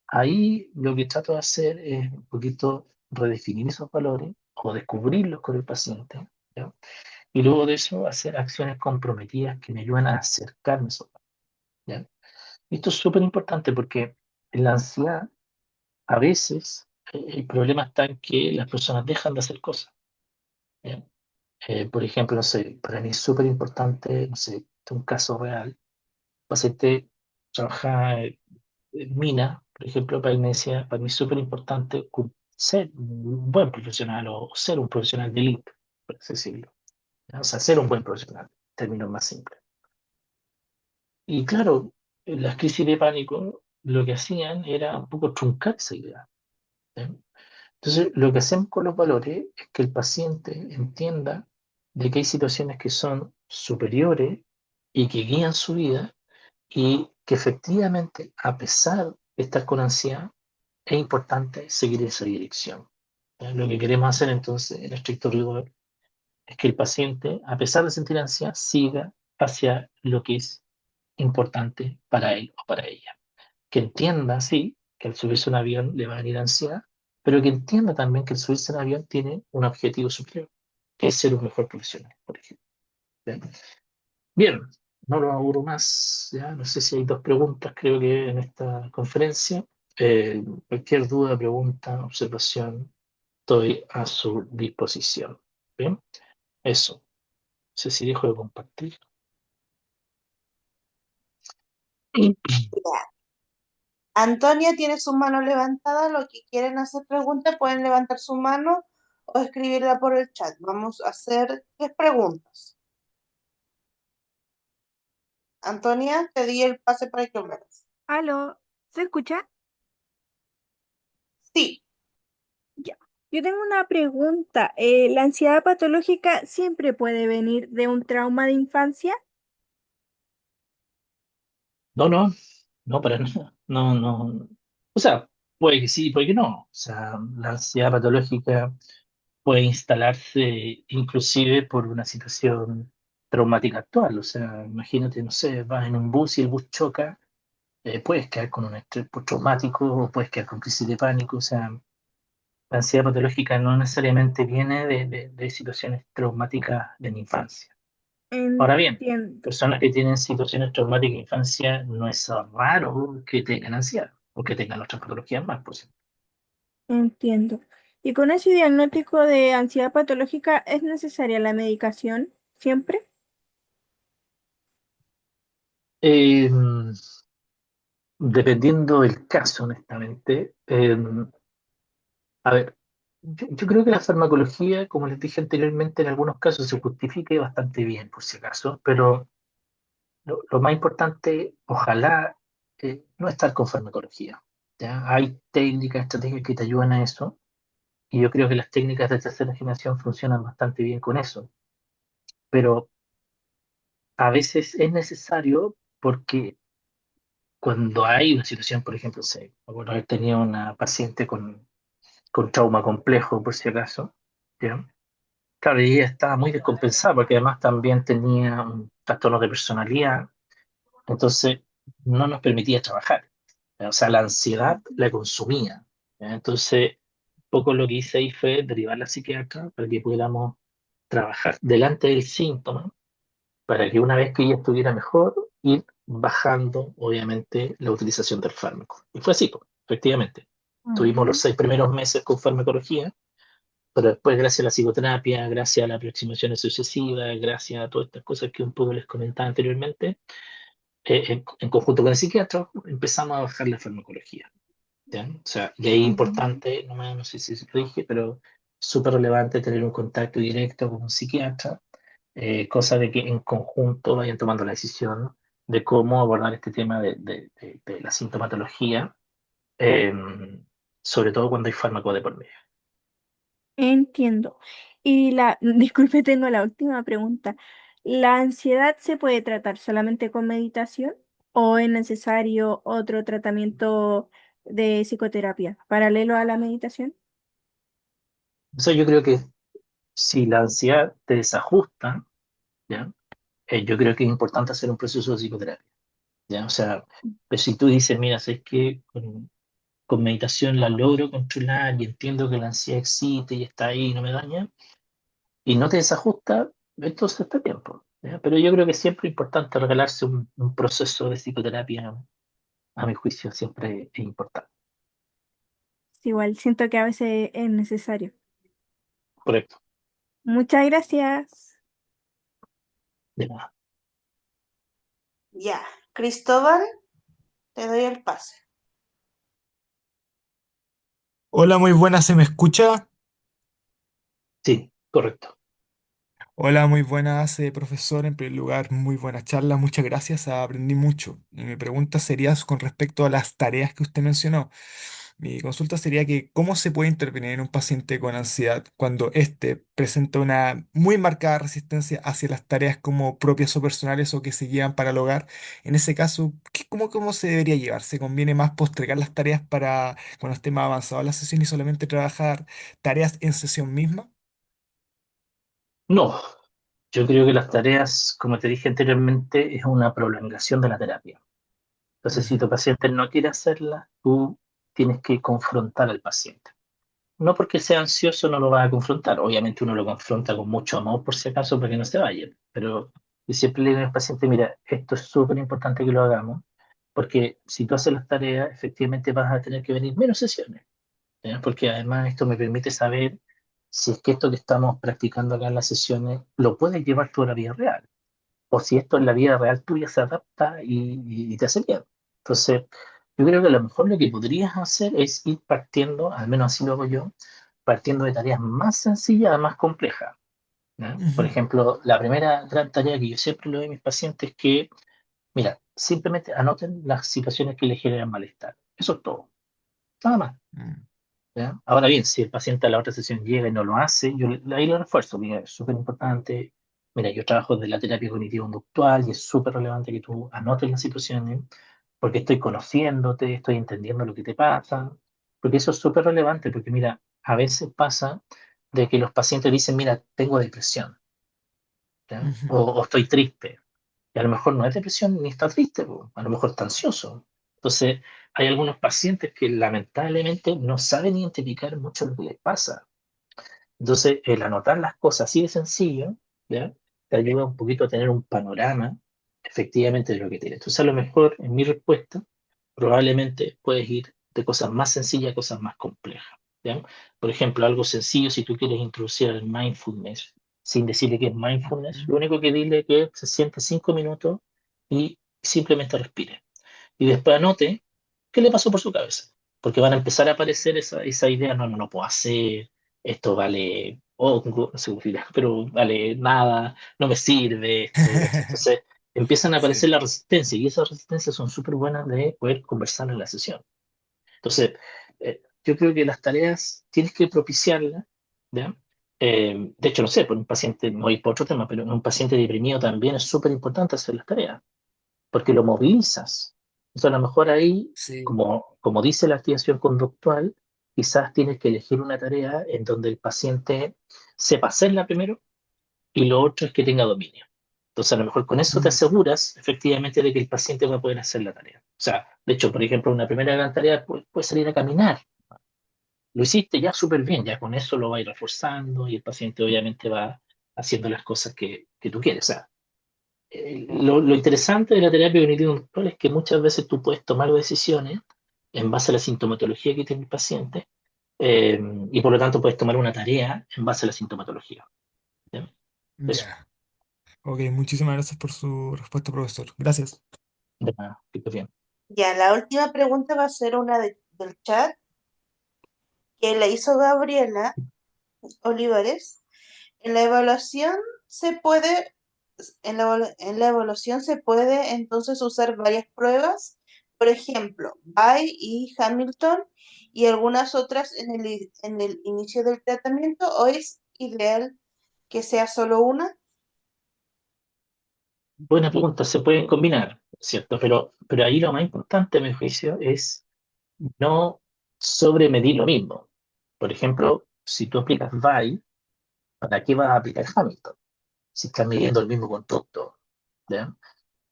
ahí lo que trato de hacer es un poquito redefinir esos valores o descubrirlos con el paciente. ¿Ya? Y luego de eso, hacer acciones comprometidas que me ayuden a acercarme a esos valores. ¿Ya? Y esto es súper importante porque en la ansiedad, a veces, el problema está en que las personas dejan de hacer cosas. ¿Ya? Por ejemplo, no sé, para mí es súper importante, no sé, un caso real. Paciente trabaja en mina, por ejemplo, para él me decía, para mí es súper importante ser un buen profesional o ser un profesional de élite, por así decirlo. ¿Ya? O sea, ser un buen profesional, en términos más simples. Y claro, en las crisis de pánico lo que hacían era un poco truncar esa idea. ¿Ya? Entonces, lo que hacemos con los valores es que el paciente entienda de que hay situaciones que son superiores y que guían su vida y que efectivamente, a pesar de estar con ansiedad, es importante seguir esa dirección. Lo que queremos hacer entonces, en estricto rigor, es que el paciente, a pesar de sentir ansiedad, siga hacia lo que es importante para él o para ella. Que entienda, sí, que al subirse a un avión le va a venir ansiedad, pero que entienda también que el subirse a un avión tiene un objetivo superior, que es ser un mejor profesional, por ejemplo. Bien, bien, no lo aburro más, ya no sé si hay dos preguntas, creo que en esta conferencia. Cualquier duda, pregunta, observación, estoy a su disposición. Bien, eso. No sé si dejo de compartir. Ya. Antonia tiene su mano levantada. Los que quieren hacer preguntas pueden levantar su mano o escribirla por el chat. Vamos a hacer 3 preguntas. Antonia, te di el pase para que hablaras. Aló, ¿se escucha? Sí, Ya. Yo tengo una pregunta. ¿La ansiedad patológica siempre puede venir de un trauma de infancia? No, no, no, para nada. No, no. O sea, puede que sí, puede que no. O sea, la ansiedad patológica puede instalarse inclusive por una situación traumática actual. O sea, imagínate, no sé, vas en un bus y el bus choca, puedes quedar con un estrés postraumático o puedes quedar con crisis de pánico. O sea, la ansiedad patológica no necesariamente viene de situaciones traumáticas de la infancia. Ahora bien, Entiendo, personas que tienen situaciones traumáticas de infancia no es raro que tengan ansiedad o que tengan otras patologías más, por cierto. entiendo. ¿Y con ese diagnóstico de ansiedad patológica es necesaria la medicación siempre? Eh, Dependiendo del caso, honestamente, a ver, yo creo que la farmacología, como les dije anteriormente, en algunos casos se justifica y bastante bien, por si acaso, pero lo más importante, ojalá, no estar con farmacología. ¿Ya? Hay técnicas, estrategias que te ayudan a eso. Y yo creo que las técnicas de tercera generación funcionan bastante bien con eso, pero a veces es necesario porque cuando hay una situación, por ejemplo, bueno, haber tenido una paciente con trauma complejo, por si acaso, ¿ya? Claro, y ella estaba muy descompensada porque además también tenía un trastorno de personalidad, entonces no nos permitía trabajar. ¿Ya? O sea, la ansiedad la consumía. ¿Ya? Entonces, un poco lo que hice ahí fue derivar a la psiquiatra para que pudiéramos trabajar delante del síntoma para que una vez que ella estuviera mejor, ir bajando, obviamente, la utilización del fármaco. Y fue así, pues, efectivamente. Tuvimos los Ujú. 6 primeros meses con farmacología, pero después, gracias a la psicoterapia, gracias a las aproximaciones sucesivas, gracias a todas estas cosas que un poco les comentaba anteriormente, en conjunto con el psiquiatra, empezamos a bajar la farmacología. ¿ya? O sea, y ahí es Ujú. importante, no sé si lo dije, pero súper relevante tener un contacto directo con un psiquiatra, cosa de que en conjunto vayan tomando la decisión de cómo abordar este tema de la sintomatología, eh, sobre todo cuando hay fármaco de por medio. Entiendo. Disculpe, tengo la última pregunta. ¿La ansiedad se puede tratar solamente con meditación o es necesario otro tratamiento de psicoterapia paralelo a la meditación? O sea, yo creo que si la ansiedad te desajusta, ¿ya? Yo creo que es importante hacer un proceso de psicoterapia, ¿ya? O sea, pues si tú dices, mira, sabes que con meditación la logro controlar y entiendo que la ansiedad existe y está ahí y no me daña, y no te desajusta, entonces está bien, po, ¿ya? Pero yo creo que siempre es importante regalarse un proceso de psicoterapia, a mi juicio, siempre es importante. Sí, igual siento que a veces es necesario. Correcto, Muchas gracias. de nada. Ya, Cristóbal, te doy el pase. Hola, muy buenas, ¿se me escucha? Sí, correcto. Hola, muy buenas, profesor. En primer lugar, muy buena charla, muchas gracias, aprendí mucho. Y mi pregunta sería con respecto a las tareas que usted mencionó. Mi consulta sería que ¿cómo se puede intervenir en un paciente con ansiedad cuando éste presenta una muy marcada resistencia hacia las tareas como propias o personales o que se llevan para el hogar? En ese caso, ¿cómo se debería llevar? ¿Se conviene más postergar las tareas para cuando esté más avanzado la sesión y solamente trabajar tareas en sesión misma? No, yo creo que las tareas, como te dije anteriormente, es una prolongación de la terapia. Entonces, si Ujú, tu paciente no quiere hacerla, tú tienes que confrontar al paciente. No porque sea ansioso no lo vas a confrontar. Obviamente uno lo confronta con mucho amor por si acaso para que no se vaya. Pero yo siempre le digo al paciente, mira, esto es súper importante que lo hagamos, porque si tú haces las tareas, efectivamente vas a tener que venir menos sesiones, ¿ya? Porque además esto me permite saber si es que esto que estamos practicando acá en las sesiones lo puedes llevar tú a la vida real o si esto en la vida real tuya se adapta y te hace bien. Entonces, yo creo que a lo mejor lo que podrías hacer es ir partiendo, al menos así lo hago yo, partiendo de tareas más sencillas a más complejas, ¿ya? Por ujú, ejemplo, la primera gran tarea que yo siempre le doy a mis pacientes es que, mira, simplemente anoten las situaciones que les generan malestar. Eso es todo, nada más. mm, ¿Ya? Ahora bien, si el paciente a la otra sesión llega y no lo hace, ahí lo refuerzo, mira, es súper importante. Mira, yo trabajo de la terapia cognitivo-conductual y es súper relevante que tú anotes las situaciones, porque estoy conociéndote, estoy entendiendo lo que te pasa, porque eso es súper relevante, porque mira, a veces pasa de que los pacientes dicen, mira, tengo depresión, ¿ya? ujú, O estoy triste, y a lo mejor no es depresión ni está triste, po, a lo mejor está ansioso. Entonces, hay algunos pacientes que lamentablemente no saben identificar mucho lo que les pasa. Entonces, el anotar las cosas así de sencillo, ¿ya? Te ayuda un poquito a tener un panorama efectivamente de lo que tienes. Entonces, a lo mejor en mi respuesta, probablemente puedes ir de cosas más sencillas a cosas más complejas, ¿ya? Por ejemplo, algo sencillo, si tú quieres introducir el mindfulness, sin decirle que es mindfulness, ujú, lo único que dile es que se siente 5 minutos y simplemente respire. Y después anote qué le pasó por su cabeza. Porque van a empezar a aparecer esa idea, no, no, no puedo hacer, esto vale hongo, no sé cómo dirá, pero vale nada, no me sirve esto, ¿cachai? Entonces empiezan a aparecer Sí. la resistencia y esas resistencias son súper buenas de poder conversar en la sesión. Entonces, yo creo que las tareas tienes que propiciarlas, ¿ya? De hecho, no sé, por un paciente, no voy por otro tema, pero en un paciente deprimido también es súper importante hacer las tareas porque lo movilizas. Entonces, a lo mejor ahí, Sí. como dice la activación conductual, quizás tienes que elegir una tarea en donde el paciente sepa hacerla primero y lo otro es que tenga dominio. Entonces, a lo mejor con eso te Mm, aseguras efectivamente de que el paciente va a poder hacer la tarea. O sea, de hecho, por ejemplo, una primera gran tarea puede salir a caminar. Lo hiciste ya súper bien, ya con eso lo va a ir reforzando y el paciente obviamente va haciendo las cosas que tú quieres. O sea, lo interesante de la terapia cognitivo-conductual es que muchas veces tú puedes tomar decisiones en base a la sintomatología que tiene el paciente eh, y por lo tanto puedes tomar una tarea en base a la sintomatología. ¿Ya? Eso, ya. Ok, muchísimas gracias por su respuesta, profesor. Gracias. de nada, que estés bien. Ya, la última pregunta va a ser una del chat que le hizo Gabriela Olivares. En la evaluación se puede, en la evaluación se puede entonces usar varias pruebas, por ejemplo, Bay y Hamilton y algunas otras en el inicio del tratamiento, o es ideal que sea solo una. Buena pregunta, se pueden combinar, ¿cierto? Pero ahí lo más importante, a mi juicio, es no sobremedir lo mismo. Por ejemplo, si tú aplicas VAI, ¿para qué vas a aplicar Hamilton? Si estás midiendo el mismo conducto, ¿ya?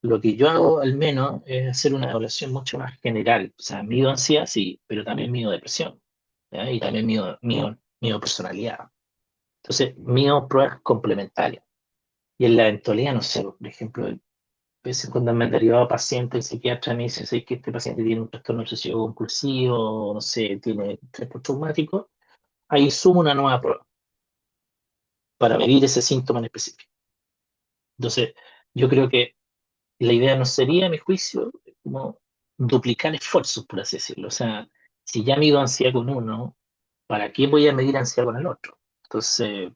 Lo que yo hago al menos es hacer una evaluación mucho más general. O sea, mido ansiedad, sí, pero también mido depresión, ¿ya? Y también mido personalidad. Entonces, mido pruebas complementarias. Y en la eventualidad, no sé, por ejemplo, a veces cuando me han derivado pacientes, el psiquiatra me dice, "Sé que este paciente tiene un trastorno obsesivo compulsivo, no sé, tiene estrés postraumático", ahí sumo una nueva prueba para medir ese síntoma en específico. Entonces, yo creo que la idea no sería, a mi juicio, como duplicar esfuerzos, por así decirlo. O sea, si ya mido ansiedad con uno, ¿para qué voy a medir ansiedad con el otro? Entonces,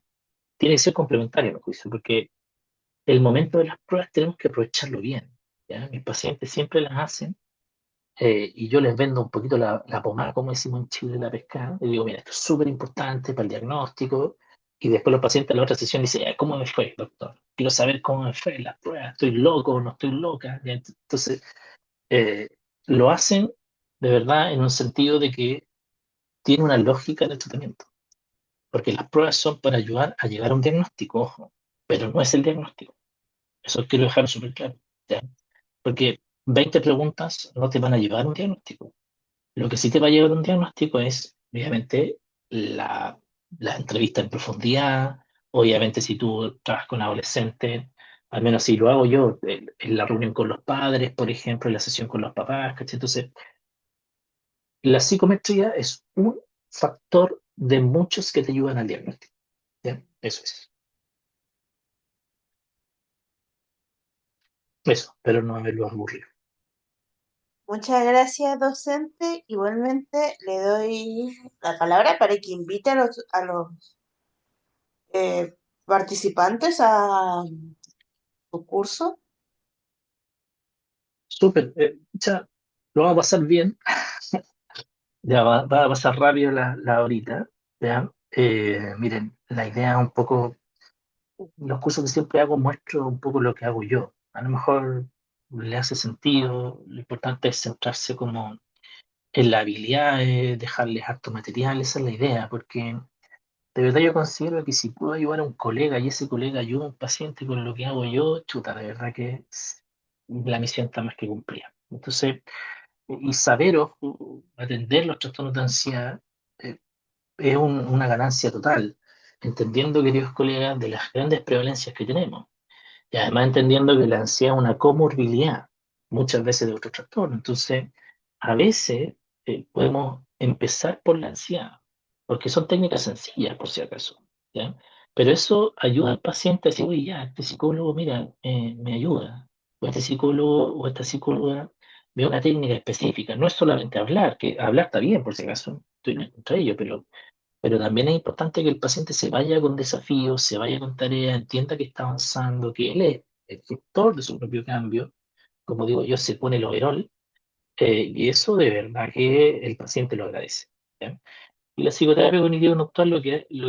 tiene que ser complementario, a mi juicio, porque el momento de las pruebas tenemos que aprovecharlo bien. ¿Ya? Mis pacientes siempre las hacen y yo les vendo un poquito la pomada, como decimos en Chile, la pescada. Y digo, mira, esto es súper importante para el diagnóstico. Y después los pacientes en la otra sesión dicen, ¿cómo me fue, doctor? Quiero saber cómo me fue en las pruebas. ¿Estoy loco o no estoy loca? ¿Ya? Entonces, eh, lo hacen de verdad en un sentido de que tiene una lógica del tratamiento. Porque las pruebas son para ayudar a llegar a un diagnóstico, ojo, pero no es el diagnóstico. Eso quiero dejar súper claro. ¿Ya? Porque 20 preguntas no te van a llevar a un diagnóstico. Lo que sí te va a llevar a un diagnóstico es, obviamente, la entrevista en profundidad. Obviamente, si tú trabajas con adolescentes, al menos si lo hago yo, en la reunión con los padres, por ejemplo, en la sesión con los papás, ¿cachai? Entonces, la psicometría es un factor de muchos que te ayudan al diagnóstico. ¿Ya? Eso es. Eso, pero no haberlo aburrido. Muchas gracias, docente. Igualmente le doy la palabra para que invite a los participantes a su curso. Súper. Ya, lo vamos a pasar bien. Ya va a pasar rápido la horita. ¿Ya? Miren, la idea un poco, los cursos que siempre hago muestro un poco lo que hago yo. A lo mejor le hace sentido, lo importante es centrarse como en la habilidad, dejarles harto material, esa es la idea, porque de verdad yo considero que si puedo ayudar a un colega y ese colega ayuda a un paciente con lo que hago yo, chuta, de verdad que la misión está más que cumplida. Entonces, y saber atender los trastornos de ansiedad eh, es una ganancia total, entendiendo, queridos colegas, de las grandes prevalencias que tenemos. Y además entendiendo que la ansiedad es una comorbilidad, muchas veces de otros trastornos. Entonces, a veces podemos empezar por la ansiedad, porque son técnicas sencillas, por si acaso. ¿Ya? Pero eso ayuda al paciente a decir, oye, ya, este psicólogo, mira, me ayuda. O este psicólogo o esta psicóloga ve una técnica específica. No es solamente hablar, que hablar está bien, por si acaso, estoy en contra de ello, pero también es importante que el paciente se vaya con desafíos, se vaya con tareas, entienda que está avanzando, que él es el gestor de su propio cambio. Como digo yo, se pone el overall, y eso de verdad que el paciente lo agradece. ¿Ya? Y la psicoterapia cognitivo-conductual lo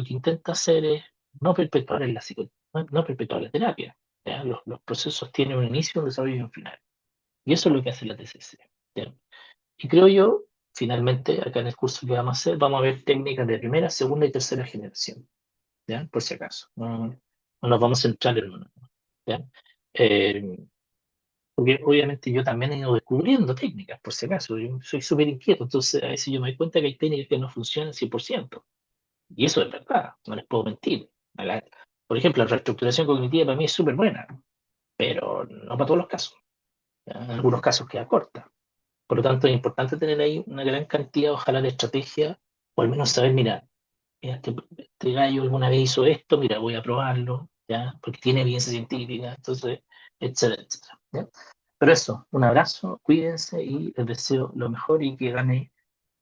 que intenta hacer es no perpetuar no perpetuar la terapia. ¿Ya? Los procesos tienen un inicio, un desarrollo y un final. Y eso es lo que hace la TCC. ¿Ya? Y creo yo, finalmente, acá en el curso que vamos a hacer, vamos a ver técnicas de primera, segunda y tercera generación. ¿Ya? Por si acaso. No nos vamos a centrar en una. ¿Ya? Eh, Porque obviamente yo también he ido descubriendo técnicas, por si acaso. Yo soy súper inquieto, entonces a veces yo me doy cuenta que hay técnicas que no funcionan 100%. Y eso es verdad, no les puedo mentir. Por ejemplo, la reestructuración cognitiva para mí es súper buena, pero no para todos los casos. ¿Ya? En algunos casos queda corta. Por lo tanto, es importante tener ahí una gran cantidad, ojalá, de estrategia, o al menos saber, mira, este gallo alguna vez hizo esto, mira, voy a probarlo, ¿ya? Porque tiene evidencia científica, entonces, etcétera, etcétera. ¿Ya? Pero eso, un abrazo, cuídense y les deseo lo mejor y que gane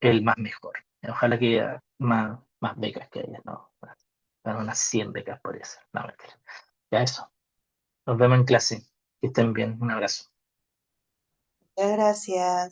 el más mejor. Ojalá que haya más becas que haya, ¿no? Van unas 100 becas por eso. No, mentira. Ya eso. Nos vemos en clase. Que estén bien. Un abrazo. Muchas gracias.